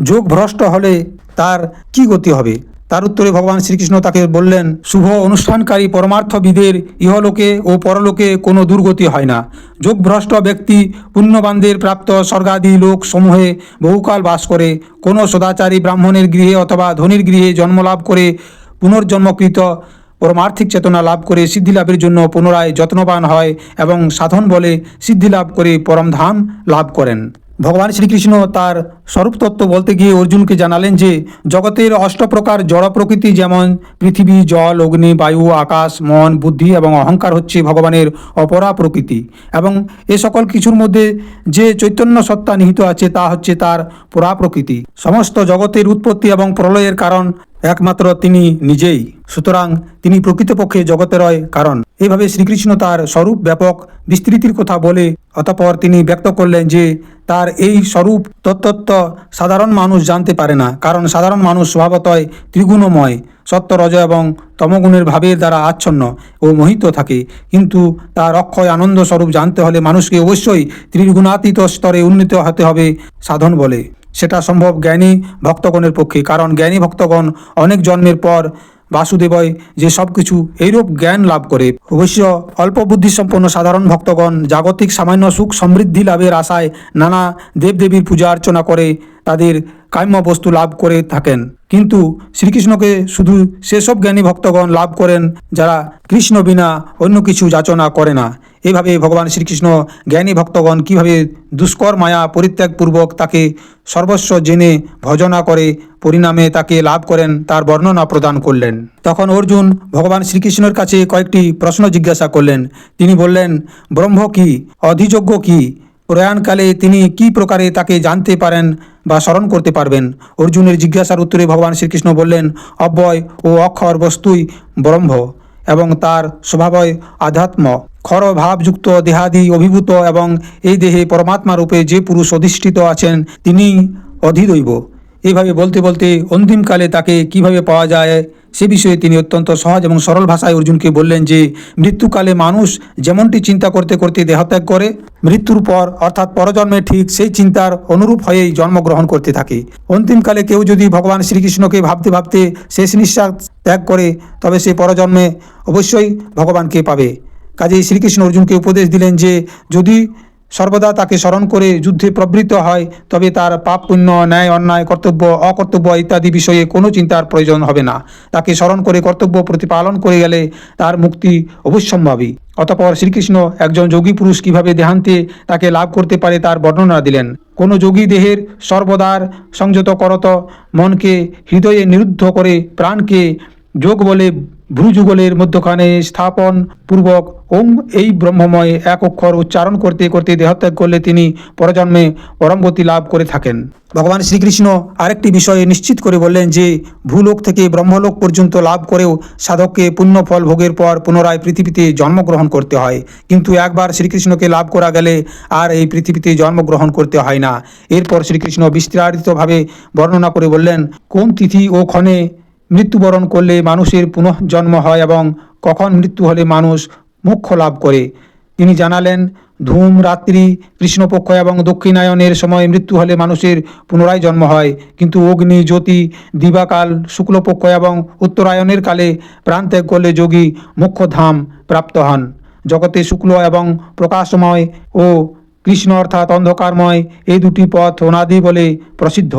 যোগ ভ্রষ্ট হলে তার কি গতি হবে? তার উত্তরে ভগবান শ্রীকৃষ্ণ তাকে বললেন, শুভ অনুষ্ঠানকারী পরমার্থবিদের ইহলোকে ও পরলোকে কোনো দুর্গতি হয় না। যোগভ্রষ্ট ব্যক্তি পুণ্যবানদের প্রাপ্ত স্বর্গাদি লোক সমূহে বহুকাল বাস করে, কোনো সদাচারী ব্রাহ্মণের গৃহে অথবা ধনীর গৃহে জন্মলাভ করে পুনর্জন্মকৃত পরমার্থিক চেতনা লাভ করে সিদ্ধিলাভের জন্য পুনরায় যত্নবান হয় এবং সাধন বলে সিদ্ধিলাভ করে পরমধাম লাভ করেন। ভগবান শ্রীকৃষ্ণ তার স্বরূপ তত্ত্ব বলতে গিয়ে অর্জুনকে জানালেন যে জগতের অষ্টপ্রকার জড় প্রকৃতি যেমন পৃথিবী, জল, অগ্নি, বায়ু, আকাশ, মন, বুদ্ধি এবং অহংকার হচ্ছে ভগবানের অপরা প্রকৃতি এবং এ সকল কিছুর মধ্যে যে চৈতন্য সত্তা নিহিত আছে তা হচ্ছে তার পরা প্রকৃতি। সমস্ত জগতের উৎপত্তি এবং প্রলয়ের কারণ একমাত্র তিনি নিজেই, সুতরাং তিনি প্রকৃতপক্ষে জগতেরই কারণ। এইভাবে শ্রীকৃষ্ণ তার স্বরূপ ব্যাপক বিস্তৃতির কথা বলে অতঃপর তিনি ব্যক্ত করলেন যে তার এই স্বরূপ তত্ত্ব সাধারণ মানুষ জানতে পারে না, কারণ সাধারণ মানুষ স্বভাবতই ত্রিগুণময়, সত্য, রজ এবং তমগুণের ভাবের দ্বারা আচ্ছন্ন ও মোহিত থাকে। কিন্তু তার অক্ষয় আনন্দ স্বরূপ জানতে হলে মানুষকে অবশ্যই ত্রিগুণাতীত স্তরে উন্নীত হতে হবে সাধন বলে। সেটা সম্ভব জ্ঞানী ভক্তগণের পক্ষে, কারণ জ্ঞানী ভক্তগণ অনেক জন্মের পর বাসুদেবই যে সব কিছু এইরূপ জ্ঞান লাভ করে। অবশ্য অল্প বুদ্ধিসম্পন্ন সাধারণ ভক্তগণ জাগতিক সামান্য সুখ সমৃদ্ধি লাভের আশায় নানা দেবদেবীর পূজা অর্চনা করে তাদের কাম্য বস্তু লাভ করে থাকেন, কিন্তু শ্রীকৃষ্ণকে শুধু সেসব জ্ঞানী ভক্তগণ লাভ করেন যারা কৃষ্ণ বিনা অন্য কিছু যাচনা করে না। এভাবে ভগবান শ্রীকৃষ্ণ জ্ঞানী ভক্তগণ কিভাবে দুষ্কর মায়া পরিত্যাগপূর্বক তাকে সর্বস্ব জেনে ভজনা করে পরিণামে তাকে লাভ করেন তার বর্ণনা প্রদান করলেন। তখন অর্জুন ভগবান শ্রীকৃষ্ণের কাছে কয়েকটি প্রশ্ন জিজ্ঞাসা করলেন। তিনি বললেন, ব্রহ্ম কি, অধিযোগ্য কি, প্রয়াণকালে তিনি কি প্রকারে তাকে জানতে পারেন বা স্মরণ করতে পারবেন? অর্জুনের জিজ্ঞাসার উত্তরে ভগবান শ্রীকৃষ্ণ বললেন, অব্যয় ও অক্ষর বস্তুই ব্রহ্ম এবং তার স্বভাবই আধ্যাত্ম। ক্ষর ভাবযুক্ত দেহাদি অভিভূত এবং এই দেহে পরমাত্মা রূপে যে পুরুষ অধিষ্ঠিত আছেন তিনি অধিদৈব। এইভাবে বলতে বলতে অন্তিমকালে তাকে কিভাবে পাওয়া যায় সে বিষয়ে তিনি অত্যন্ত সহজ এবং সরল ভাষায় অর্জুনকে বললেন যে মৃত্যুকালে মানুষ যেমনটি চিন্তা করতে করতে দেহত্যাগ করে, মৃত্যুর পর অর্থাৎ পরজন্মে ঠিক সেই চিন্তার অনুরূপ হয়েই জন্মগ্রহণ করতে থাকে। অন্তিমকালে কেউ যদি ভগবান শ্রীকৃষ্ণকে ভাবতে ভাবতে শেষ নিঃশ্বাস ত্যাগ করে তবে সে পরজন্মে অবশ্যই ভগবানকে পাবে। কাজেই শ্রীকৃষ্ণ অর্জুনকে উপদেশ দিলেন যে যদি সর্বদা তাকে স্মরণ করে যুদ্ধে প্রবৃত্ত হয় তবে তার পাপ পুণ্য, ন্যায় অন্যায়, কর্তব্য অকর্তব্য ইত্যাদি বিষয়ে কোনো চিন্তার প্রয়োজন হবে না। তাকে স্মরণ করে কর্তব্য প্রতিপালন করে গেলে তার মুক্তি অবশ্যম্ভাবী। অতঃপর শ্রীকৃষ্ণ একজন যোগী পুরুষ কিভাবে দেহান্তে তাকে লাভ করতে পারে তার বর্ণনা দিলেন। কোনো যোগী দেহের সর্বদার সংযত করত মনকে হৃদয়ে নিরুদ্ধ করে প্রাণকে যোগ বলে ভ্রুযুগলের মধ্যখানে স্থাপন পূর্বক ওম এই ব্রহ্মময় এক অক্ষর উচ্চারণ করতে করতে দেহত্যাগ করলে তিনি পরজন্মে পরমগতি লাভ করে থাকেন। ভগবান শ্রীকৃষ্ণ আরেকটি বিষয়ে নিশ্চিত করে বললেন যে ভূলোক থেকে ব্রহ্মলোক পর্যন্ত লাভ করেও সাধককে পুণ্যফল ভোগের পর পুনরায় পৃথিবীতে জন্মগ্রহণ করতে হয়, কিন্তু একবার শ্রীকৃষ্ণকে লাভ করা গেলে আর এই পৃথিবীতে জন্মগ্রহণ করতে হয় না। এরপর শ্রীকৃষ্ণ বিস্তারিতভাবে বর্ণনা করে বললেন কোন তিথি ও ক্ষণে মৃত্যুবরণ করলে মানুষের পুনঃজন্ম হয় এবং কখন মৃত্যু হলে মানুষ মোক্ষ লাভ করে। তিনি জানালেন ধূম রাত্রি, কৃষ্ণপক্ষ এবং দক্ষিণায়নের সময় মৃত্যু হলে মানুষের পুনরায় জন্ম হয়, কিন্তু অগ্নি, জ্যোতি, দিবাকাল, শুক্লপক্ষ এবং উত্তরায়ণের কালে প্রাণত্যাগ করলে যোগী মোক্ষধাম প্রাপ্ত হন। জগতে শুক্ল এবং প্রকাশময় ও কৃষ্ণ অর্থাৎ অন্ধকারময় এই দুটি পথ অনাদি বলে প্রসিদ্ধ।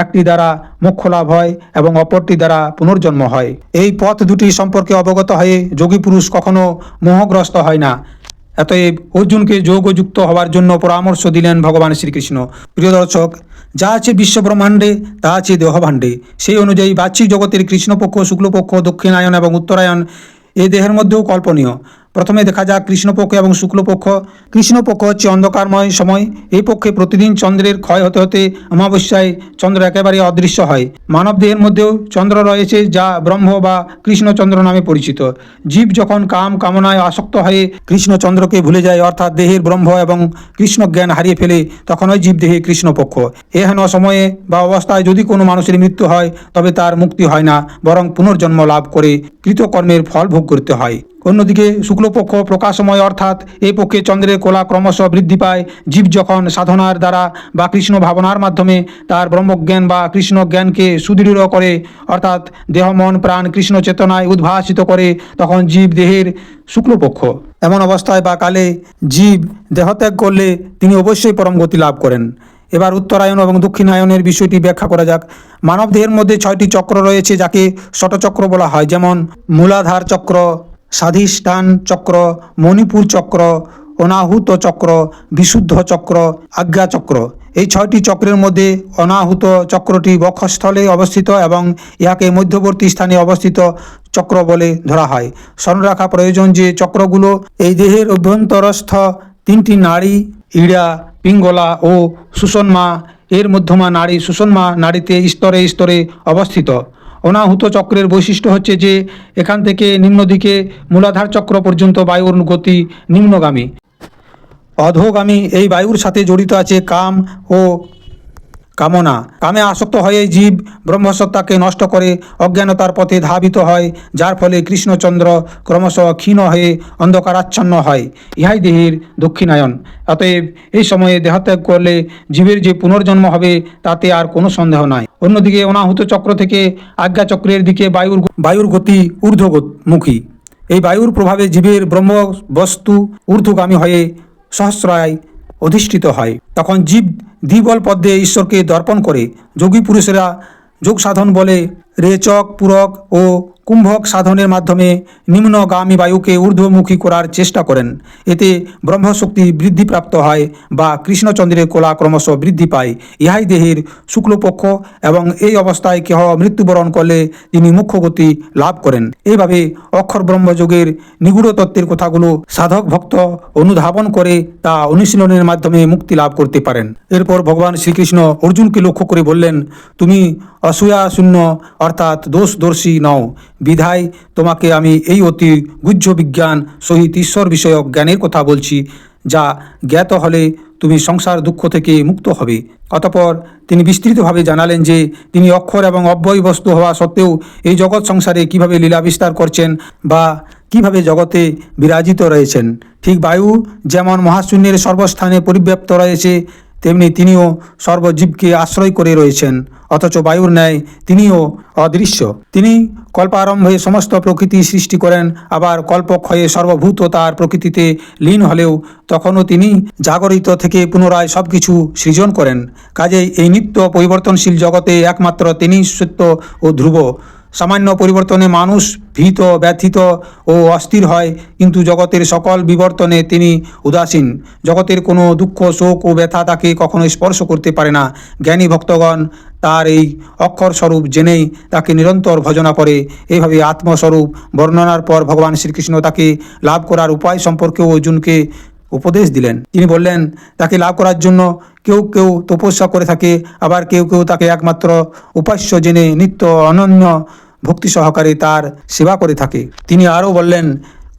একটি দ্বারা মোক্ষ লাভ হয় এবং অপরটি দ্বারা পুনর্জন্ম হয়। এই পথ দুটি সম্পর্কে অবগত হয়ে যোগী পুরুষ কখনো মোহগ্রস্ত হয় না। অতএব অর্জুনকে যোগযুক্ত হওয়ার জন্য পরামর্শ দিলেন ভগবান শ্রীকৃষ্ণ। প্রিয় দর্শক, যা আছে বিশ্বব্রহ্মাণ্ডে তা আছে দেহভাণ্ডে। সেই অনুযায়ী বাহ্যিক জগতের কৃষ্ণপক্ষ, শুক্লপক্ষ, দক্ষিণায়ন এবং উত্তরায়ণ এ দেহের মধ্যেও কল্পনীয়। প্রথমে দেখা যাক কৃষ্ণপক্ষ এবং শুক্লপক্ষ। কৃষ্ণপক্ষ হচ্ছে অন্ধকারময় সময়। এই পক্ষে প্রতিদিন চন্দ্রের ক্ষয় হতে হতে অমাবস্যায় চন্দ্র একেবারে অদৃশ্য হয়। মানব দেহের মধ্যেও চন্দ্র রয়েছে যা ব্রহ্ম বা কৃষ্ণচন্দ্র নামে পরিচিত। জীব যখন কাম কামনায় আসক্ত হয়ে কৃষ্ণচন্দ্রকে ভুলে যায় অর্থাৎ দেহের ব্রহ্ম এবং কৃষ্ণ জ্ঞান হারিয়ে ফেলে তখন ওই জীব দেহে কৃষ্ণপক্ষ। এহেন সময়ে বা অবস্থায় যদি কোনো মানুষের মৃত্যু হয় তবে তার মুক্তি হয় না, বরং পুনর্জন্ম লাভ করে কৃতকর্মের ফল ভোগ করতে হয়। অন্যদিকে শুক্লপক্ষ প্রকাশময় অর্থাৎ এই পক্ষে চন্দ্রের কোলা ক্রমশ বৃদ্ধি পায়। জীব যখন সাধনার দ্বারা বা কৃষ্ণ ভাবনার মাধ্যমে তার ব্রহ্মজ্ঞান বা কৃষ্ণ জ্ঞানকে সুদৃঢ় করে অর্থাৎ দেহ মন প্রাণ কৃষ্ণ চেতনায় উদ্ভাসিত করে তখন জীব দেহের শুক্লপক্ষ। এমন অবস্থায় বা কালে জীব দেহত্যাগ করলে তিনি অবশ্যই পরম গতি লাভ করেন। এবার উত্তরায়ণ এবং দক্ষিণায়নের বিষয়টি ব্যাখ্যা করা যাক। মানব দেহের মধ্যে 6টি চক্র রয়েছে যাকে ষটচক্র বলা হয়, যেমন মূলাধার চক্র, স্বাধিষ্ঠান চক্র, মণিপুর চক্র, অনাহুত চক্র, বিশুদ্ধ চক্র, আজ্ঞা চক্র। এই 6টি চক্রের মধ্যে অনাহুত চক্রটি বক্ষস্থলে অবস্থিত এবং ইহাকে মধ্যবর্তী স্থানে অবস্থিত চক্র বলে ধরা হয়। স্মরণ রাখা প্রয়োজন যে চক্রগুলো এই দেহের অভ্যন্তরস্থ 3টি নাড়ি ইড়া, পিঙ্গলা ও সুষুম্না এর মধ্যমা নাড়ি সুষুম্না নাড়িতে স্তরে স্তরে অবস্থিত। অনাহুত চক্রের বৈশিষ্ট্য হচ্ছে যে এখান থেকে নিম্ন দিকে মূলাধার চক্র পর্যন্ত বায়ুর গতি নিম্নগামী। অধোগামী এই বায়ুর সাথে জড়িত আছে কাম ও কামনা। কামে আসক্ত হয়ে জীব ব্রহ্মসত্তাকে নষ্ট করে অজ্ঞানতার পথে ধাবিত হয়, যার ফলে কৃষ্ণচন্দ্র ক্রমশ ক্ষীণ হয়ে অন্ধকারাচ্ছন্ন হয়। ইহাই দেহের দক্ষিণায়ন। অতএব এই সময়ে দেহত্যাগ করলে জীবের যে পুনর্জন্ম হবে তাতে আর কোনো সন্দেহ নাই। অন্যদিকে অনাহুত চক্র থেকে আজ্ঞাচক্রের দিকে বায়ুর গতি ঊর্ধ্বমুখী। এই বায়ুর প্রভাবে জীবের ব্রহ্মবস্তু ঊর্ধ্বগামী হয়ে সহস্রায় অধিষ্ঠিত হয়। তখন জীব দ্বিবল পদ্মে ঈশ্বরকে দর্পণ করে। যোগী পুরুষেরা যোগ সাধন বলে রেচক, পূরক ও কুম্ভক সাধনের মাধ্যমে নিম্নগামী বায়ুকে ঊর্ধ্বমুখী করার চেষ্টা করেন। এতে ব্রহ্মশক্তি বৃদ্ধিপ্রাপ্ত হয় বা কৃষ্ণচন্দ্রের কোলা ক্রমশ বৃদ্ধি পায়। ইহাই দেহের শুক্লপক্ষ এবং এই অবস্থায় কেহ মৃত্যুবরণ করলে তিনি মুখ্য গতি লাভ করেন। এইভাবে অক্ষর ব্রহ্মযোগের নিগূঢ় তত্ত্বের কথাগুলো সাধক ভক্ত অনুধাবন করে তা অনুশীলনের মাধ্যমে মুক্তি লাভ করতে পারেন। এরপর ভগবান শ্রীকৃষ্ণ অর্জুনকে লক্ষ্য করে বললেন, তুমি অসূয়া শূন্য অর্থাৎ দোষদর্শী নও, বিধায় তোমাকে আমি এই অতি গুহ্য বিজ্ঞান সহিত ঈশ্বর বিষয়ক জ্ঞানের কথা বলছি, যা জ্ঞাত হলে তুমি সংসার দুঃখ থেকে মুক্ত হবে। অতঃপর তিনি বিস্তৃতভাবে জানালেন যে তিনি অক্ষর এবং অব্যয় বস্তু হওয়া সত্ত্বেও এই জগৎ সংসারে কিভাবে লীলা বিস্তার করছেন বা কিভাবে জগতে বিরাজিত রয়েছেন। ঠিক বায়ু যেমন মহাশূন্যের সর্বস্থানে পরিব্যাপ্ত রয়েছে, তেমনি তিনিও সর্বজীবকে আশ্রয় করে রয়েছেন, অথচ বায়ুর ন্যায় তিনিও অদৃশ্য। তিনি কল্পারম্ভে সমস্ত প্রকৃতি সৃষ্টি করেন, আবার কল্পক্ষয়ে সর্বভূত তার প্রকৃতিতে লীন হলেও তখনও তিনি জাগরিত থেকে পুনরায় সব কিছু সৃজন করেন। কাজেই এই নিত্য পরিবর্তনশীল জগতে একমাত্র তিনিই সত্য ও ধ্রুব। সামান্য পরিবর্তনে মানুষ ভীত, ব্যথিত ও অস্থির হয়, কিন্তু জগতের সকল বিবর্তনে তিনি উদাসীন। জগতের কোনো দুঃখ, শোক ও ব্যথা তাকে কখনো স্পর্শ করতে পারে না। জ্ঞানী ভক্তগণ তার এই অক্ষর স্বরূপ জেনেই তাকে নিরন্তর ভজনা করে। এইভাবে আত্মস্বরূপ বর্ণনার পর ভগবান শ্রীকৃষ্ণ তাকে লাভ করার উপায় সম্পর্কেও অর্জুনকে উপদেশ দিলেন। তিনি বললেন, তাকে লাভ করার জন্য কেউ কেউ তপস্যা করে থাকে, আবার কেউ কেউ তাকে একমাত্র উপাস্য জেনে নিত্য অনন্য ভক্তি সহকারে তার সেবা করে থাকে। তিনি আরও বললেন,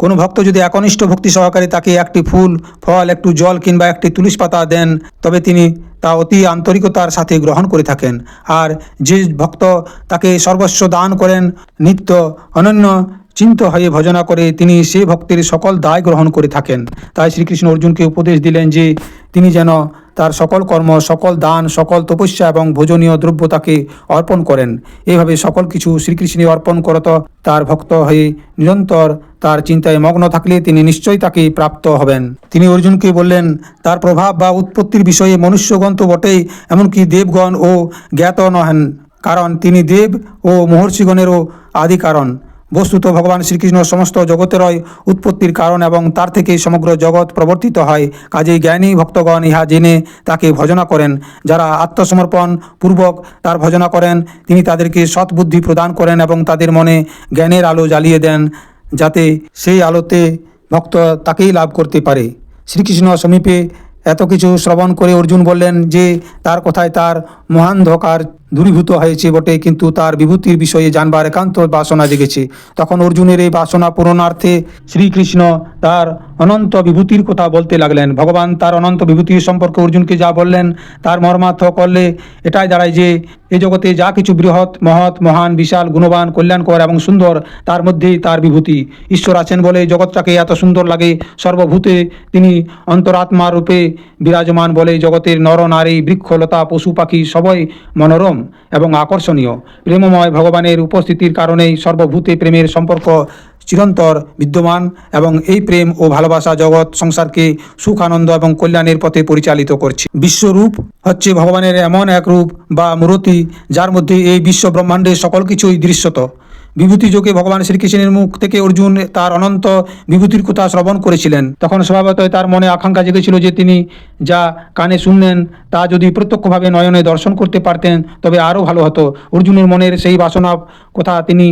কোনো ভক্ত যদি একনিষ্ঠ ভক্তি সহকারে তাকে একটি ফুল, ফল, একটু জল কিংবা একটি তুলসী পাতা দেন, তবে তিনি তা অতি আন্তরিকতার সাথে গ্রহণ করে থাকেন। আর যে ভক্ত তাকে সর্বস্ব দান করেন, নিত্য অনন্য চিন্ত হয়ে ভজনা করে, তিনি সে ভক্তের সকল দায় গ্রহণ করে থাকেন। তাই শ্রীকৃষ্ণ অর্জুনকে উপদেশ দিলেন যে তিনি যেন তার সকল কর্ম, সকল দান, সকল তপস্যা এবং ভোজনীয় দ্রব্য তাকে অর্পণ করেন। এইভাবে সকল কিছু শ্রীকৃষ্ণে অর্পণ করত তার ভক্ত হয়ে নিরন্তর তার চিন্তায় মগ্ন থাকলে তিনি নিশ্চয়ই তাকে প্রাপ্ত হবেন। তিনি অর্জুনকে বললেন, তার প্রভাব বা উৎপত্তির বিষয়ে মনুষ্যগণ তো বটেই, এমনকি দেবগণ ও জ্ঞাত নহেন, কারণ তিনি দেব ও মহর্ষিগণেরও আদি কারণ। বস্তুত ভগবান শ্রীকৃষ্ণ সমস্ত জগতেরই উৎপত্তির কারণ এবং তার থেকে সমগ্র জগৎ প্রবর্তিত হয়। কাজেই জ্ঞানী ভক্তগণ ইহা জেনে তাকে ভজনা করেন। যারা আত্মসমর্পণ পূর্বক তার ভজনা করেন, তিনি তাদেরকে সৎবুদ্ধি প্রদান করেন এবং তাদের মনে জ্ঞানের আলো জ্বালিয়ে দেন, যাতে সেই আলোতে ভক্ত তাকেই লাভ করতে পারে। শ্রীকৃষ্ণ সমীপে এত কিছু শ্রবণ করে অর্জুন বললেন যে তার কথায় তার মহান্ধকার দূরীভূত হয়েছে বটে, কিন্তু তার বিভূতির বিষয়ে জানবার একান্ত বাসনা জেগেছে। তখন অর্জুনের এই বাসনা পূরণার্থে শ্রীকৃষ্ণ তার অনন্ত বিভূতির কথা বলতে লাগলেন। ভগবান তার অনন্ত বিভূতির সম্পর্কে অর্জুনকে যা বললেন তার মর্মার্থ করলে এটাই দাঁড়ায় যে এই জগতে যা কিছু বৃহৎ, মহৎ, মহান, বিশাল, গুণবান, কল্যাণকর এবং সুন্দর, তার মধ্যেই তার বিভূতি। ঈশ্বর আছেন বলে জগৎটাকে এত সুন্দর লাগে। সর্বভূতে তিনি অন্তরাত্মা রূপে বিরাজমান বলে জগতের নর নারী, বৃক্ষলতা, পশু পাখি সবই মনোরম এবং আকর্ষণীয়। প্রেমময় ভগবানের উপস্থিতির কারণেই সর্বভূতে প্রেমের সম্পর্ক চিরন্তর বিদ্যমান এবং এই প্রেম ও ভালোবাসা জগৎ সংসারকে সুখ, আনন্দ এবং কল্যাণের পথে পরিচালিত করছে। বিশ্বরূপ হচ্ছে ভগবানের এমন এক রূপ বা মূর্তি যার মধ্যে এই বিশ্ব ব্রহ্মাণ্ডের সকল কিছুই দৃশ্যত। বিভূতি যোগে ভগবান শ্রীকৃষ্ণের মুখ থেকে অর্জুন তার অনন্ত বিভূতির কথা শ্রবণ করেছিলেন। তখন স্বভাবতই তার মনে আকাঙ্ক্ষা জেগেছিল যে তিনি যা কানে শুনলেন তা যদি প্রত্যক্ষভাবে নয়নে দর্শন করতে পারতেন তবে আরও ভালো হতো। অর্জুনের মনের সেই বাসনা কথা তিনি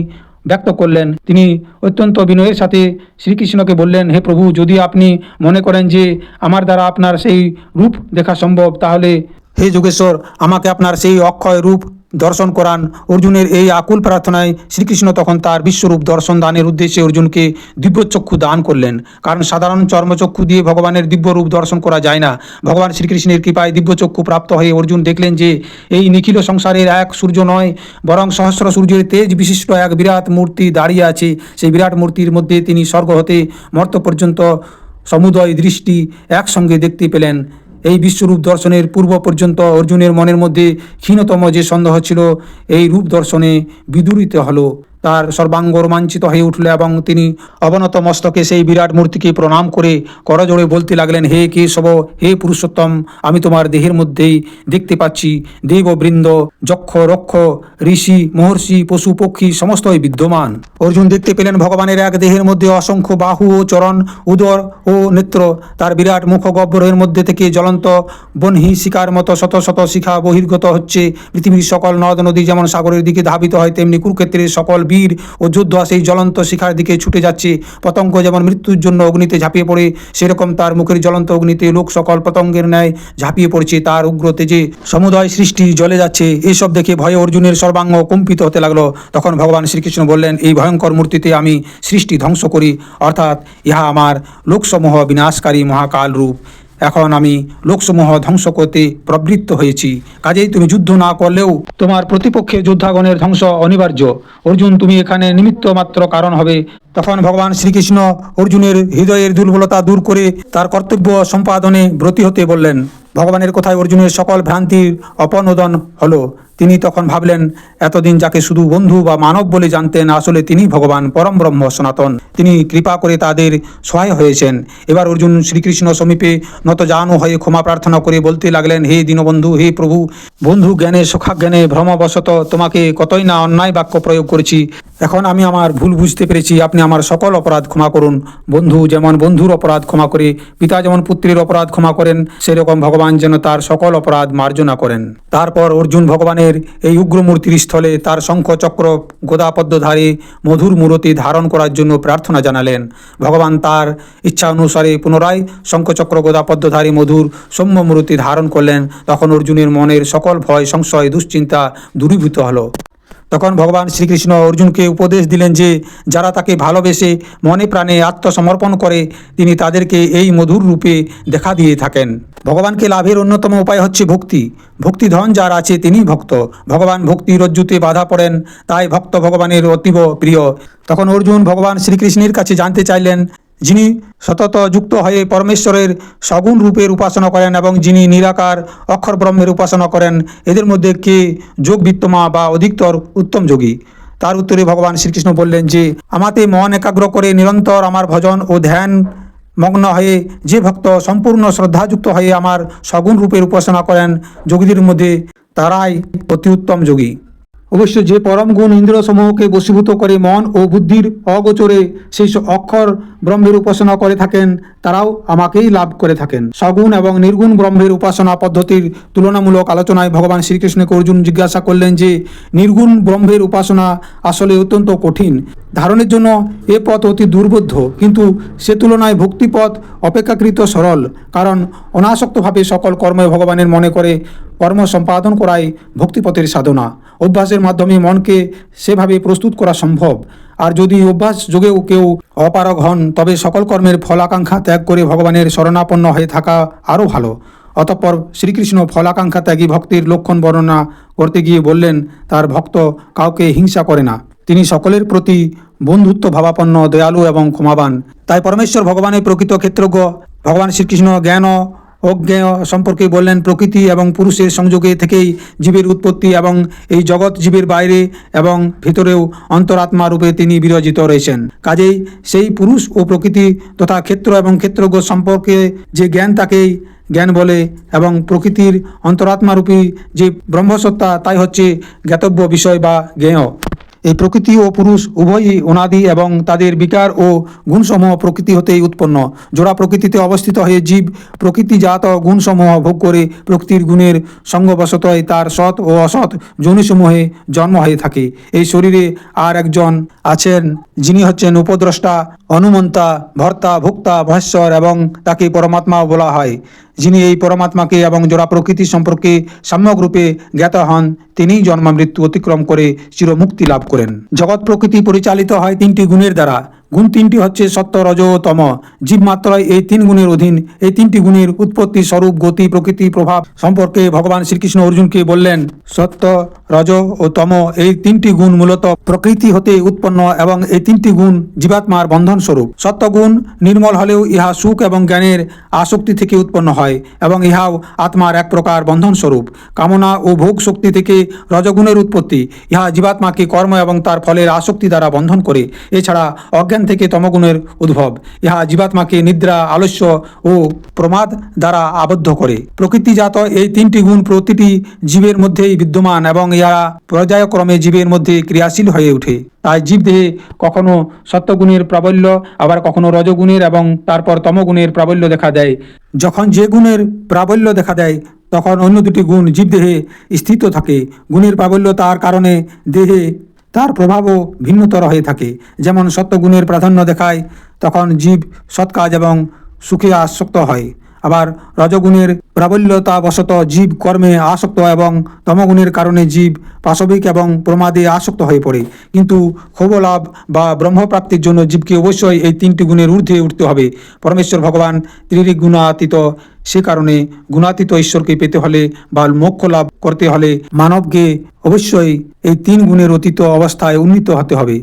ব্যক্ত করলেন। তিনি অত্যন্ত বিনয়ের সাথে শ্রীকৃষ্ণকে বললেন, হে প্রভু, যদি আপনি মনে করেন যে আমার দ্বারা আপনার সেই রূপ দেখা সম্ভব, তাহলে হে যোগেশ্বর, আমাকে আপনার সেই অক্ষয় রূপ দর্শন করান। অর্জুনের এই আকুল প্রার্থনায় শ্রীকৃষ্ণ তখন তার বিশ্বরূপ দর্শন দানের উদ্দেশ্যে অর্জুনকে দিব্যচক্ষু দান করলেন। কারণ সাধারণ চর্মচক্ষু দিয়ে ভগবানের দিব্য রূপ দর্শন করা যায় না। ভগবান শ্রীকৃষ্ণের কৃপায় দিব্যচক্ষু প্রাপ্ত হয়ে অর্জুন দেখলেন যে এই নিখিল সংসারের এক সূর্য নয়, বরং সহস্র সূর্যের তেজ বিশিষ্ট এক বিরাট মূর্তি দাঁড়িয়ে আছে। সেই বিরাট মূর্তির মধ্যে তিনি স্বর্গ হতে মর্ত পর্যন্ত সমুদয় দৃষ্টি একসঙ্গে দেখতে পেলেন। এই বিশ্বরূপ দর্শনের পূর্ব পর্যন্ত অর্জুনের মনের মধ্যে ক্ষীণতম যে সন্দেহ ছিল, এই রূপ দর্শনে বিদূরিত হলো। তার সর্বাঙ্গ রোমাঞ্চিত হয়ে উঠল এবং তিনি অবনত মস্তকে সেই বিরাট মূর্তিকে প্রণাম করে করজোড়ে বলতে লাগলেন, হে কেশব, হে পুরুষোত্তম, আমি তোমার দেহের মধ্যেই দেখতে পাচ্ছি দেববৃন্দ, যক্ষ, রক্ষ, ঋষি, মহর্ষি, পশু, পক্ষী সমস্তই বিদ্যমান। অর্জুন দেখতে পেলেন ভগবানের এক দেহের মধ্যে অসংখ্য বাহু ও চরণ, উদর ও নেত্র। তার বিরাট মুখ গহ্বরের মধ্যে থেকে জ্বলন্ত বহ্নি শিখার মতো শত শত শিখা বহির্গত হচ্ছে। পৃথিবীর সকল নদ নদী যেমন সাগরের দিকে ধাবিত হয়, তেমনি কুরুক্ষেত্রের সকল বীর ও যোদ্ধা সেই জ্বলন্ত শিখার দিকে ছুটে যাচ্ছে। পতঙ্গ যেমন মৃত্যুর জন্য অগ্নিতে ঝাঁপিয়ে পড়ে, সেরকম তার মুখের জ্বলন্ত অগ্নিতে লোক সকল পতঙ্গের ন্যায় ঝাঁপিয়ে পড়ছে। তার উগ্র তেজে সমুদয় সৃষ্টি জ্বলে যাচ্ছে। এসব দেখে ভয়ে অর্জুনের সর্বাঙ্গ কম্পিত হতে লাগলো। তখন ভগবান শ্রীকৃষ্ণ বললেন, এই ভয়ঙ্কর মূর্তিতে আমি সৃষ্টি ধ্বংস করি, অর্থাৎ ইহা আমার লোকসমূহ বিনাশকারী মহাকাল রূপ। এখন আমি লোকসমূহ ধ্বংস করতে প্রবৃত্ত হয়েছি। কাজেই তুমি যুদ্ধ না করলেও তোমার প্রতিপক্ষের যোদ্ধাগণের ধ্বংস অনিবার্য। অর্জুন, তুমি এখানে নিমিত্ত মাত্র কারণ হবে। তখন ভগবান শ্রীকৃষ্ণ অর্জুনের হৃদয়ের দুর্বলতা দূর করে তার কর্তব্য সম্পাদনে ব্রতী হতে বললেন। ভগবানের কথায় অর্জুনের সকল ভ্রান্তির অপনোদন হলো। তিনি তখন ভাবলেন, এতদিন যাকে শুধু বন্ধু বা মানব বলে জানতেন, আসলে তিনি ভগবান পরম ব্রহ্ম সনাতন। তিনি কৃপা করে তাদের সহায় হয়েছেন। এবার অর্জুন শ্রীকৃষ্ণ সমীপে নতজানু হয়ে ক্ষমা প্রার্থনা করে বলতে লাগলেন, হে দীনবন্ধু, হে প্রভু, বন্ধু জ্ঞানে সখা জ্ঞানে ভ্রমবশত তোমাকে কতই না অন্যায় বাক্য প্রয়োগ করেছি। এখন আমি আমার ভুল বুঝতে পেরেছি। আপনি আমার সকল অপরাধ ক্ষমা করুন। বন্ধু যেমন বন্ধুর অপরাধ ক্ষমা করে, পিতা যেমন পুত্রের অপরাধ ক্ষমা করেন, সেরকম ভগবান যেন তার সকল অপরাধ মার্জনা করেন। তারপর অর্জুন ভগবানের এই উগ্রমূর্তির স্থলে তার শঙ্খ চক্র গদাপদ্মধারী মধুর মূরতি ধারণ করার জন্য প্রার্থনা জানালেন। ভগবান তার ইচ্ছা অনুসারে পুনরায় শঙ্খচক্র গদাপদ্মধারী মধুর সৌম্য মূরতি ধারণ করলেন। তখন অর্জুনের মনের সকল ভয়, সংশয়, দুশ্চিন্তা দূরীভূত হলো। তখন ভগবান শ্রীকৃষ্ণ অর্জুনকে উপদেশ দিলেন যে যারা তাকে ভালোবেসে মনে প্রাণে আত্মসমর্পণ করে, তিনি তাদেরকে এই মধুর রূপে দেখা দিয়ে থাকেন। ভগবানকে লাভের অন্যতম উপায় হচ্ছে ভক্তি। ভক্তিধন যার আছে তিনি ভক্ত। ভগবান ভক্তি রজ্জুতে বাধা পড়েন, তাই ভক্ত ভগবানের অতীব প্রিয়। তখন অর্জুন ভগবান শ্রীকৃষ্ণের কাছে জানতে চাইলেন, যিনি সতত যুক্ত হয়ে পরমেশ্বরের সগুণ রূপের উপাসনা করেন এবং যিনি নিরাকার অক্ষর ব্রহ্মের উপাসনা করেন, এদের মধ্যে কে যোগ বিত্তমা বা অধিকতর উত্তম যোগী? তার উত্তরে ভগবান শ্রীকৃষ্ণ বললেন যে আমাতে মন একাগ্র করে নিরন্তর আমার ভজন ও ধ্যান মগ্ন হয়ে যে ভক্ত সম্পূর্ণ শ্রদ্ধাযুক্ত হয়ে আমার সগুণ রূপের উপাসনা করেন, যোগীদের মধ্যে তারাই অতি উত্তম যোগী। অবশ্য যে পরম গুণ ইন্দ্রিয়সমূহকে বশীভূত করে মন ও বুদ্ধির অগোচরে সেই অক্ষর ব্রহ্মের উপাসনা করে থাকেন, তারাও আমাকেই লাভ করে থাকেন। সগুণ এবং নির্গুণ ব্রহ্মের উপাসনা পদ্ধতির তুলনামূলক আলোচনায় ভগবান শ্রীকৃষ্ণকে অর্জুন জিজ্ঞাসা করলেন যে নির্গুণ ব্রহ্মের উপাসনা আসলে অত্যন্ত কঠিন। ধারণের জন্য এ পথ অতি দুর্বোধ্য, কিন্তু সে তুলনায় ভক্তিপথ অপেক্ষাকৃত সরল। কারণ অনাসক্তভাবে সকল কর্মে ভগবানের মনে করে কর্ম সম্পাদন করাই ভক্তিপথের সাধনা। অভ্যাসের মাধ্যমে মনকে সেভাবে প্রস্তুত করা সম্ভব। আর যদি অভ্যাস যোগেও কেউ অপারগ হন, তবে সকল কর্মের ফলাকাঙ্ক্ষা ত্যাগ করে ভগবানের শরণাপন্ন হয়ে থাকা আরও ভালো। অতঃপর শ্রীকৃষ্ণ ফলাকাঙ্ক্ষা ত্যাগী ভক্তির লক্ষণ বর্ণনা করতে গিয়ে বললেন, তার ভক্ত কাউকে হিংসা করে না, তিনি সকলের প্রতি বন্ধুত্ব ভাবাপন্ন, দয়ালু এবং ক্ষমাবান। তাই পরমেশ্বর ভগবানের প্রকৃত ক্ষেত্রজ্ঞ। ভগবান শ্রীকৃষ্ণ জ্ঞান ও অজ্ঞেয় সম্পর্কে বললেন, প্রকৃতি এবং পুরুষের সংযোগে থেকেই জীবের উৎপত্তি এবং এই জগৎ জীবের বাইরে এবং ভিতরেও অন্তরাত্মা রূপে তিনি বিরাজিত রয়েছেন। কাজেই সেই পুরুষ ও প্রকৃতি তথা ক্ষেত্র এবং ক্ষেত্রজ্ঞ সম্পর্কে যে জ্ঞান তাকেই জ্ঞান বলে, এবং প্রকৃতির অন্তরাত্মারূপী যে ব্রহ্মসত্তা তাই হচ্ছে জ্ঞাতব্য বিষয় বা জ্ঞেয়। এই প্রকৃতি ও পুরুষ উভয়ই অনাদি এবং তাদের বিকার ও গুণসমূহ প্রকৃতি হতেই উৎপন্ন। জোড়া প্রকৃতিতে অবস্থিত হয়ে জীব প্রকৃতিজাত গুণসমূহ ভোগ করে প্রকৃতির গুণের সঙ্গবশতই তার সৎ ও অসৎ যোনিসমূহে জন্ম হয়ে থাকে। এই শরীরে আর একজন আছেন, যিনি হচ্ছেন উপদ্রষ্টা, অনুমন্তা, ভর্তা, ভোক্তা, ভাস্বর এবং তাকে পরমাত্মাও বলা হয়। যিনি এই পরমাত্মাকে এবং জোড়া প্রকৃতি সম্পর্কে সম্যক রূপে জ্ঞাত হন, তিনিই জন্ম মৃত্যু অতিক্রম করে চিরমুক্তি লাভ করেন। জগৎ প্রকৃতি পরিচালিত হয় তিনটি গুণের দ্বারা। গুণ তিনটি হচ্ছে সত্য, রজ ও তম। জীব মাত্রই এই তিন গুণের অধীন। এই তিনটি গুণের উৎপত্তি, স্বরূপ, গতি, প্রকৃতি, প্রভাব সম্পর্কে ভগবান শ্রীকৃষ্ণ অর্জুনকে বললেন। সত্য, রজ ও তম এই তিনটি গুণ মূলত প্রকৃতি হতে উৎপন্ন এবং এই তিনটি গুণ জীবাত্মার বন্ধন স্বরূপ। সত্যগুণ নির্মল হলেও ইহা সুখ এবং জ্ঞানের আসক্তি থেকে উৎপন্ন হয় এবং ইহাও আত্মার এক প্রকার বন্ধন স্বরূপ। কামনা ও ভোগ শক্তি থেকে রজগুণের উৎপত্তি। ইহা জীবাত্মাকে কর্ম এবং তার ফলের আসক্তি দ্বারা বন্ধন করে। এছাড়া অজ্ঞান থেকে তমগুণের উদ্ভব। ইহা জীবাত্মাকে নিদ্রা, আলস্য ও প্রমাদ দ্বারা আবদ্ধ করে। প্রকৃতিজাত এই তিনটি গুণ প্রতিটি জীবের মধ্যেই বিদ্যমান এবং ইহা পর্যায়ক্রমে জীবের মধ্যে ক্রিয়াশীল হয়ে ওঠে। তাই জীবদেহে কখনো সত্যগুণের প্রাবল্য, আবার কখনো রজগুণের এবং তারপর তমগুণের প্রাবল্য দেখা দেয়। যখন যে গুণের প্রাবল্য দেখা দেয় তখন অন্য দুটি গুণ জীবদেহে স্থিত থাকে। গুণের প্রাবল্য তার কারণে দেহে তার প্রভাবও ভিন্নতর হয়ে থাকে। যেমন সত্যগুণের প্রাধান্য দেখায় তখন জীব সৎকাজ এবং সুখে আসক্ত হয়। আবার রজগুণের প্রাবল্যতাবশত জীব কর্মে আসক্ত এবং তমগুণের কারণে জীব পাশবিক এবং প্রমাদে আসক্ত হয়ে পড়ে। কিন্তু ক্ষোভলাভ বা ব্রহ্মপ্রাপ্তির জন্য জীবকে অবশ্যই এই তিনটি গুণের ঊর্ধ্বে উঠতে হবে। পরমেশ্বর ভগবান ত্রিরিক গুণাতীত। সে কারণে গুণাতীত ঈশ্বরকে পেতে হলে বা মোক্ষ লাভ করতে হলে মানবকে অবশ্যই এই তিন গুণের অতীত অবস্থায় উন্নীত হতে হবে।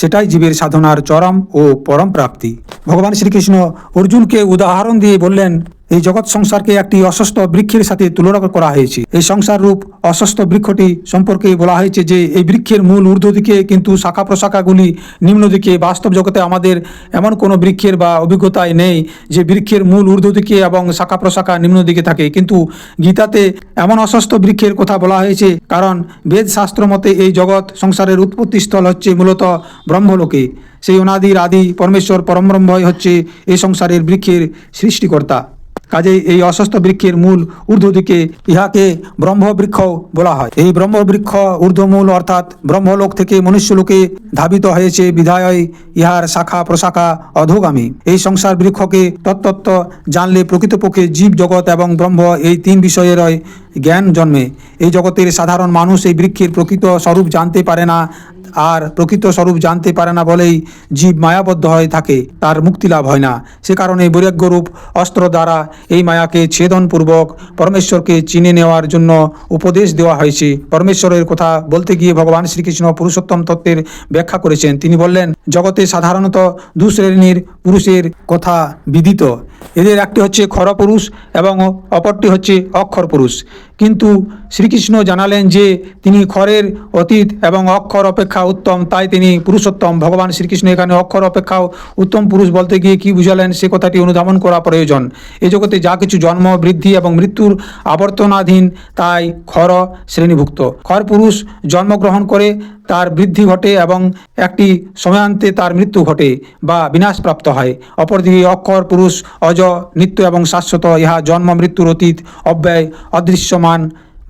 সেটাই জীবের সাধনার চরম ও পরম প্রাপ্তি। ভগবান শ্রীকৃষ্ণ অর্জুনকে উদাহরণ দিয়ে বললেন, এই জগৎ সংসারকে একটি অসুস্থ বৃক্ষের সাথে তুলনা করা হয়েছে। এই সংসার রূপ অসুস্থ বৃক্ষটি সম্পর্কে বলা হয়েছে যে এই বৃক্ষের মূল ঊর্ধ্ব দিকে, কিন্তু শাখা প্রশাখাগুলি নিম্ন দিকে। বাস্তব জগতে আমাদের এমন কোনো বৃক্ষের বা অভিজ্ঞতায় নেই যে বৃক্ষের মূল ঊর্ধ্ব দিকে এবং শাখা প্রশাখা নিম্ন দিকে থাকে। কিন্তু গীতাতে এমন অসুস্থ বৃক্ষের কথা বলা হয়েছে, কারণ বেদ শাস্ত্র মতে এই জগৎ সংসারের উৎপত্তি স্থল হচ্ছে মূলত ব্রহ্মলোকে। সেই অনাদির আদি পরমেশ্বর পরমব্রহ্মই হচ্ছে এই সংসারের বৃক্ষের সৃষ্টিকর্তা। কাজেই এই অসুস্থ বৃক্ষের মূল ঊর্ধ্ব দিকে, ইহাকে ব্রহ্মবৃক্ষ বলা হয়। এই ব্রহ্মবৃক্ষ ঊর্ধ্বমূল অর্থাৎ ব্রহ্মলোক থেকে মনুষ্যলোকে ধাবিত হয়েছে, বিধায় ইহার শাখা প্রশাখা অধোগামী। এই সংসার বৃক্ষকে তত্ত্ব জানলে প্রকৃতপক্ষে জীব জগৎ এবং ব্রহ্ম এই তিন বিষয়েরই জ্ঞান জন্মে। এই জগতের সাধারণ মানুষ এই বৃক্ষের প্রকৃত স্বরূপ জানতে পারে না, আর প্রকৃত স্বরূপ জানতে পারে না বলেই জীব মায়াবদ্ধ হয়ে থাকে, তার মুক্তি লাভ হয় না। সে কারণে বৈরাগ্যরূপ অস্ত্র দ্বারা এই মায়াকে ছেদনপূর্বক পরমেশ্বরকে চিনে নেওয়ার জন্য উপদেশ দেওয়া হয়েছে। পরমেশ্বরের কথা বলতে গিয়ে ভগবান শ্রীকৃষ্ণ পুরুষোত্তম তত্ত্বের ব্যাখ্যা করেছেন। তিনি বললেন, জগতে সাধারণত দু শ্রেণীর পুরুষের কথা বিদিত। এদের একটি হচ্ছে ক্ষর পুরুষ এবং অপরটি হচ্ছে অক্ষর পুরুষ। কিন্তু শ্রীকৃষ্ণ জানালেন যে তিনি ক্ষরের অতীত এবং অক্ষর অপেক্ষা উত্তম, তাই তিনি পুরুষোত্তম। ভগবান শ্রীকৃষ্ণ এখানে অক্ষর অপেক্ষাও উত্তম পুরুষ বলতে গিয়ে কি বুঝালেন সে কথাটি অনুধাবন করা প্রয়োজন। এই জগতে যা কিছু জন্ম, বৃদ্ধি এবং মৃত্যুর আবর্তনাধীন তাই ক্ষর শ্রেণীভুক্ত। ক্ষর পুরুষ জন্মগ্রহণ করে, তার বৃদ্ধি ঘটে এবং একটি সময়ান্তে তার মৃত্যু ঘটে বা বিনাশপ্রাপ্ত হয়। অপরদিকে অক্ষর পুরুষ অজ, নিত্য এবং শাশ্বত। ইহা জন্ম মৃত্যুর অতীত, অব্যয়, অদৃশ্যমান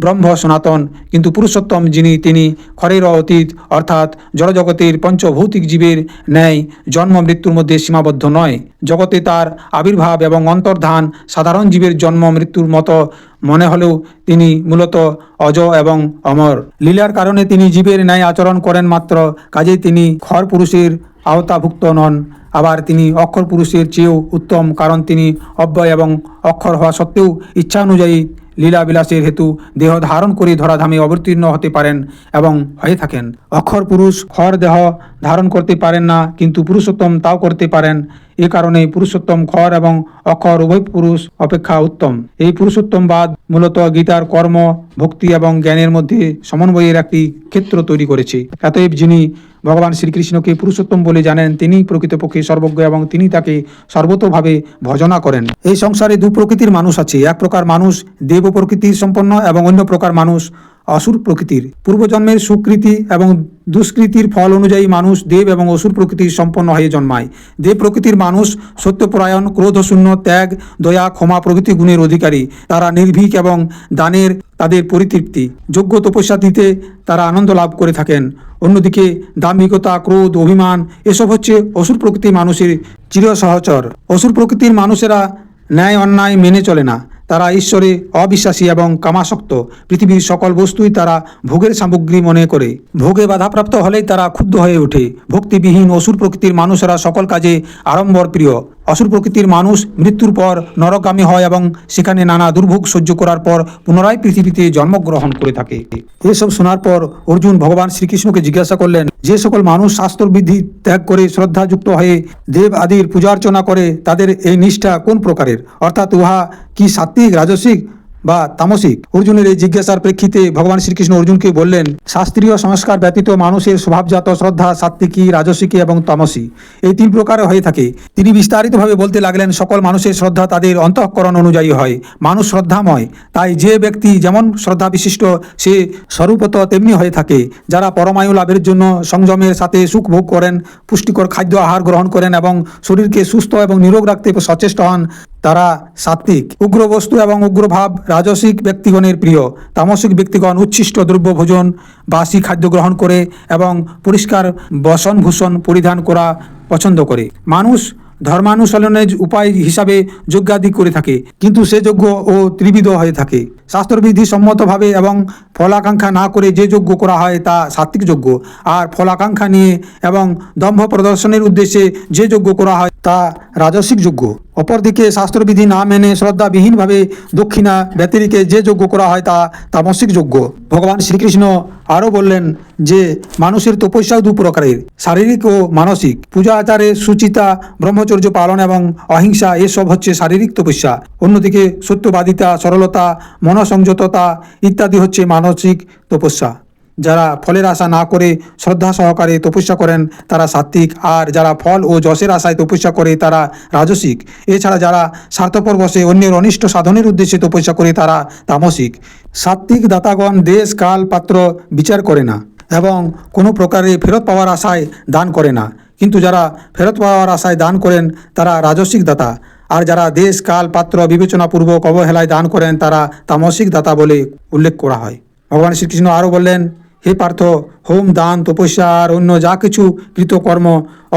ব্রহ্ম সনাতন। কিন্তু পুরুষোত্তম যিনি, তিনি ক্ষরেরও অতীত, অর্থাৎ জড়জগতের পঞ্চভৌতিক জীবের ন্যায় জন্ম মৃত্যুর মধ্যে সীমাবদ্ধ নয়। জগতে তার আবির্ভাব এবং অন্তর্ধান সাধারণ জীবের জন্ম মৃত্যুর মতো মনে হলেও তিনি মূলত অজ এবং অমর। লীলার কারণে তিনি জীবের ন্যায় আচরণ করেন মাত্র, কাজেই তিনি ক্ষর পুরুষের আওতাভুক্ত নন। আবার তিনি অক্ষর পুরুষের চেয়েও উত্তম, কারণ তিনি অব্যয় এবং অক্ষর হওয়া সত্ত্বেও ইচ্ছা অনুযায়ী লীলা বিলাসের হেতু দেহ ধারণ করে ধরাধামে অবতীর্ণ হতে পারেন এবং হয়ে থাকেন। অক্ষর পুরুষ ক্ষর দেহ ধারণ করতে পারেন না, কিন্তু পুরুষোত্তম তাও করতে পারেন। এ কারণে পুরুষোত্তম ক্ষর এবং অক্ষর উভয় পুরুষ অপেক্ষা উত্তম। এই পুরুষোত্তমবাদ মূলত গীতার কর্ম, ভক্তি এবং জ্ঞানের মধ্যে সমন্বয়ের একটি ক্ষেত্র তৈরি করেছে। অতএব যিনি ভগবান শ্রীকৃষ্ণকে পুরুষোত্তম বলে জানেন, তিনিই প্রকৃতপক্ষে সর্বজ্ঞ এবং তিনি তাকে সর্বতোভাবে ভজনা করেন। এই সংসারে দু প্রকৃতির মানুষ আছে। এক প্রকার মানুষ দেব প্রকৃতির সম্পন্ন এবং অন্য প্রকার মানুষ অসুর প্রকৃতির। পূর্বজন্মের সুকৃতি এবং দুষ্কৃতির ফল অনুযায়ী মানুষ দেব এবং অসুর প্রকৃতির সম্পন্ন হয়ে জন্মায়। দেব প্রকৃতির মানুষ সত্যপরায়ণ, ক্রোধশূন্য, ত্যাগ, দয়া, ক্ষমা প্রভৃতি গুণের অধিকারী। তারা নির্ভীক এবং দানের তাদের পরিতৃপ্তি। যোগ্য তপস্যা দিতে তারা আনন্দ লাভ করে থাকেন। অন্যদিকে দাম্ভিকতা, ক্রোধ, অভিমান এসব হচ্ছে অসুর প্রকৃতির মানুষের চিরসহচর। অসুর প্রকৃতির মানুষেরা ন্যায় অন্যায় মেনে চলে না। তারা ঈশ্বরে অবিশ্বাসী এবং কামাসক্ত। পৃথিবীর সকল বস্তুই তারা ভোগের সামগ্রী মনে করে। ভোগে বাধাপ্রাপ্ত হলেই তারা ক্ষুব্ধ হয়ে ওঠে। ভক্তিবিহীন অসুর প্রকৃতির মানুষেরা সকল কাজে আড়ম্বর প্রিয়। অসুর প্রকৃতির মানুষ মৃত্যুর পর নরকগামী হয় এবং সেখানে নানা দুর্ভোগ সহ্য করার পর পুনরায় পৃথিবীতে জন্মগ্রহণ করে থাকে। এসব শোনার পর অর্জুন ভগবান শ্রীকৃষ্ণকে জিজ্ঞাসা করলেন, যে সকল মানুষ শাস্ত্রবিধি ত্যাগ করে শ্রদ্ধাযুক্ত হয়ে দেব আদির পূজার্চনা করে, তাদের এই নিষ্ঠা কোন প্রকারের? অর্থাৎ উহা কি সাত্ত্বিক, রাজসিক বা তামসিক? অর্জুনের এই জিজ্ঞাসার প্রেক্ষিতে ভগবান শ্রীকৃষ্ণ অর্জুনকে বললেন, শাস্ত্রীয় সংস্কার ব্যতীত মানুষের স্বভাবজাত শ্রদ্ধা সাত্ত্বিকী, রাজসিকী এবং তামসী এই তিন প্রকার হয়ে থাকে। তিনি বিস্তারিতভাবে বলতে লাগলেন, সকল মানুষের শ্রদ্ধা তাদের অন্তঃকরণ অনুযায়ী হয়। মানুষ শ্রদ্ধাময়, তাই যে ব্যক্তি যেমন শ্রদ্ধা বিশিষ্ট সে স্বরূপত তেমনি হয়ে থাকে। যারা পরমায়ু লাভের জন্য সংযমের সাথে সুখ ভোগ করেন, পুষ্টিকর খাদ্য আহার গ্রহণ করেন এবং শরীরকে সুস্থ এবং নিরোগ রাখতে সচেষ্ট হন, তারা সাত্ত্বিক। উগ্র বস্তু এবং উগ্রভাব রাজসিক ব্যক্তিগণের প্রিয়। তামসিক ব্যক্তিগণ উচ্ছিষ্ট দ্রব্য ভোজন, বাসি খাদ্য গ্রহণ করে এবং পরিষ্কার বসনভূষণ পরিধান করা পছন্দ করে। মানুষ ধর্মানুশীলনের উপায় হিসাবে যজ্ঞাদি করে থাকে, কিন্তু সে যজ্ঞ ও ত্রিবিধ হয়ে থাকে। শাস্ত্রবিধি সম্মতভাবে এবং ফলাকাঙ্ক্ষা না করে যে যজ্ঞ করা হয় তা সাত্ত্বিক যজ্ঞ, আর ফলাকাঙ্ক্ষা নিয়ে এবং দম্ভ প্রদর্শনের উদ্দেশ্যে যে যজ্ঞ করা হয় তা রাজসিক যজ্ঞ। অপরদিকে শাস্ত্রবিধি না মেনে শ্রদ্ধাবিহীনভাবে দক্ষিণা ব্যতিরিকে যে যজ্ঞ করা হয় তা তামসিক যজ্ঞ। ভগবান শ্রীকৃষ্ণ আরও বললেন যে মানুষের তপস্যাও দু প্রকারের, শারীরিক ও মানসিক। পূজা আচারে সুচিতা, ব্রহ্মচর্য পালন এবং অহিংসা এসব হচ্ছে শারীরিক তপস্যা। অন্যদিকে সত্যবাদিতা, সরলতা, মনসংযততা ইত্যাদি হচ্ছে মানসিক তপস্যা। যারা ফলের আশা না করে শ্রদ্ধা সহকারে তপস্যা করেন তারা সাত্ত্বিক, আর যারা ফল ও যশের আশায় তপস্যা করে তারা রাজসিক। এছাড়া যারা স্বার্থপর বসে অন্যের অনিষ্ট সাধনের উদ্দেশ্যে তপস্যা করে তারা তামসিক। সাত্ত্বিক দাতাগণ দেশ, কাল, পাত্র বিচার করে না এবং কোনো প্রকারে ফেরত পাওয়ার আশায় দান করে না, কিন্তু যারা ফেরত পাওয়ার আশায় দান করেন তারা রাজসিক দাতা। আর যারা দেশ, কাল, পাত্র বিবেচনাপূর্বক অবহেলায় দান করেন তারা তামসিক দাতা বলে উল্লেখ করা হয়। ভগবান শ্রীকৃষ্ণ আরও বললেন, হে পার্থ, হোম, দান, তপস্যা আর অন্য যা কিছু কৃতকর্ম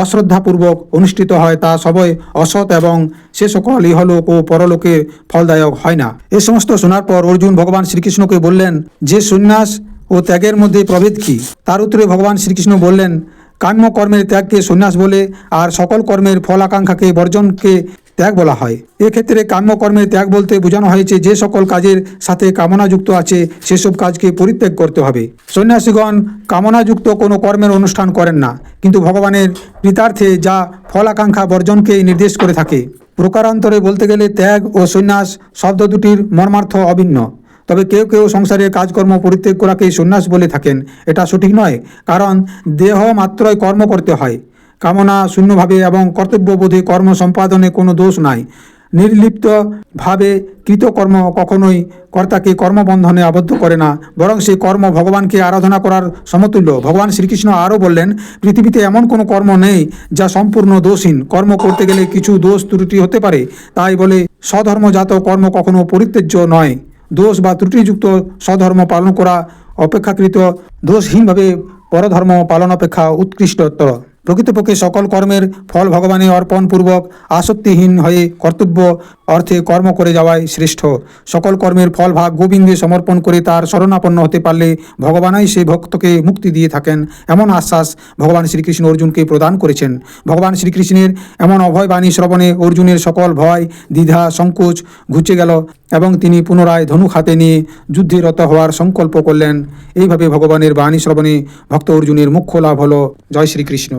অশ্রদ্ধাপূর্বক অনুষ্ঠিত হয় তা সবই অসৎ এবং সে সকল ইহলোক ও পরলোকে ফলদায়ক হয় না। এ সমস্ত শোনার পর অর্জুন ভগবান শ্রীকৃষ্ণকে বললেন, যে সন্ন্যাস ও ত্যাগের মধ্যে প্রভেদ কি? তার উত্তরে ভগবান শ্রীকৃষ্ণ বললেন, কাম্য কর্মের ত্যাগকে সন্ন্যাস বলে আর সকল কর্মের ফল আকাঙ্ক্ষাকে বর্জনকে ত্যাগ বলা হয়। এক্ষেত্রে কাম্যকর্মের ত্যাগ বলতে বোঝানো হয়েছে যে সকল কাজের সাথে কামনা যুক্ত আছে সেসব কাজকে পরিত্যাগ করতে হবে। সন্ন্যাসীগণ কামনাযুক্ত কোনো কর্মের অনুষ্ঠান করেন না, কিন্তু ভগবানের কৃতার্থে যা ফল আকাঙ্ক্ষা বর্জনকেই নির্দেশ করে থাকে। প্রকারান্তরে বলতে গেলে ত্যাগ ও সন্ন্যাস শব্দ দুটির মর্মার্থ অভিন্ন। তবে কেউ কেউ সংসারের কাজকর্ম পরিত্যাগ করাকেই সন্ন্যাস বলে থাকেন। এটা সঠিক নয়, কারণ দেহ মাত্রই কর্ম করতে হয়। কামনা শূন্যভাবে এবং কর্তব্যবোধে কর্ম সম্পাদনে কোনো দোষ নাই। নির্লিপ্তভাবে কৃতকর্ম কখনোই কর্তাকে কর্মবন্ধনে আবদ্ধ করে না, বরং সেই কর্ম ভগবানকে আরাধনা করার সমতুল্য। ভগবান শ্রীকৃষ্ণ আরও বললেন, পৃথিবীতে এমন কোনো কর্ম নেই যা সম্পূর্ণ দোষহীন। কর্ম করতে গেলে কিছু দোষ ত্রুটি হতে পারে, তাই বলে স্বধর্মজাত কর্ম কখনো পরিত্যাজ্য নয়। দোষ বা ত্রুটিযুক্ত স্বধর্ম পালন করা অপেক্ষাকৃত দোষহীনভাবে পরধর্ম পালন অপেক্ষা উৎকৃষ্টতর। প্রকৃতপক্ষে সকল কর্মের ফল ভগবানে অর্পণপূর্বক আসক্তিহীন হয়ে কর্তব্য অর্থে কর্ম করে যাওয়াই শ্রেষ্ঠ। সকল কর্মের ফল ভাগ গোবিন্দে সমর্পণ করে তার শরণাপন্ন হতে পারলে ভগবানই সেই ভক্তকে মুক্তি দিয়ে থাকেন, এমন আশ্বাস ভগবান শ্রীকৃষ্ণ অর্জুনকে প্রদান করেছেন। ভগবান শ্রীকৃষ্ণের এমন অভয় বাণী শ্রবণে অর্জুনের সকল ভয়, দ্বিধা, সংকোচ ঘুচে গেল এবং তিনি পুনরায় ধনুক হাতে নিয়ে যুদ্ধে রত হওয়ার সংকল্প করলেন। এইভাবে ভগবানের বাণী শ্রবণে ভক্ত অর্জুনের মুখ্য লাভ হল। জয় শ্রীকৃষ্ণ।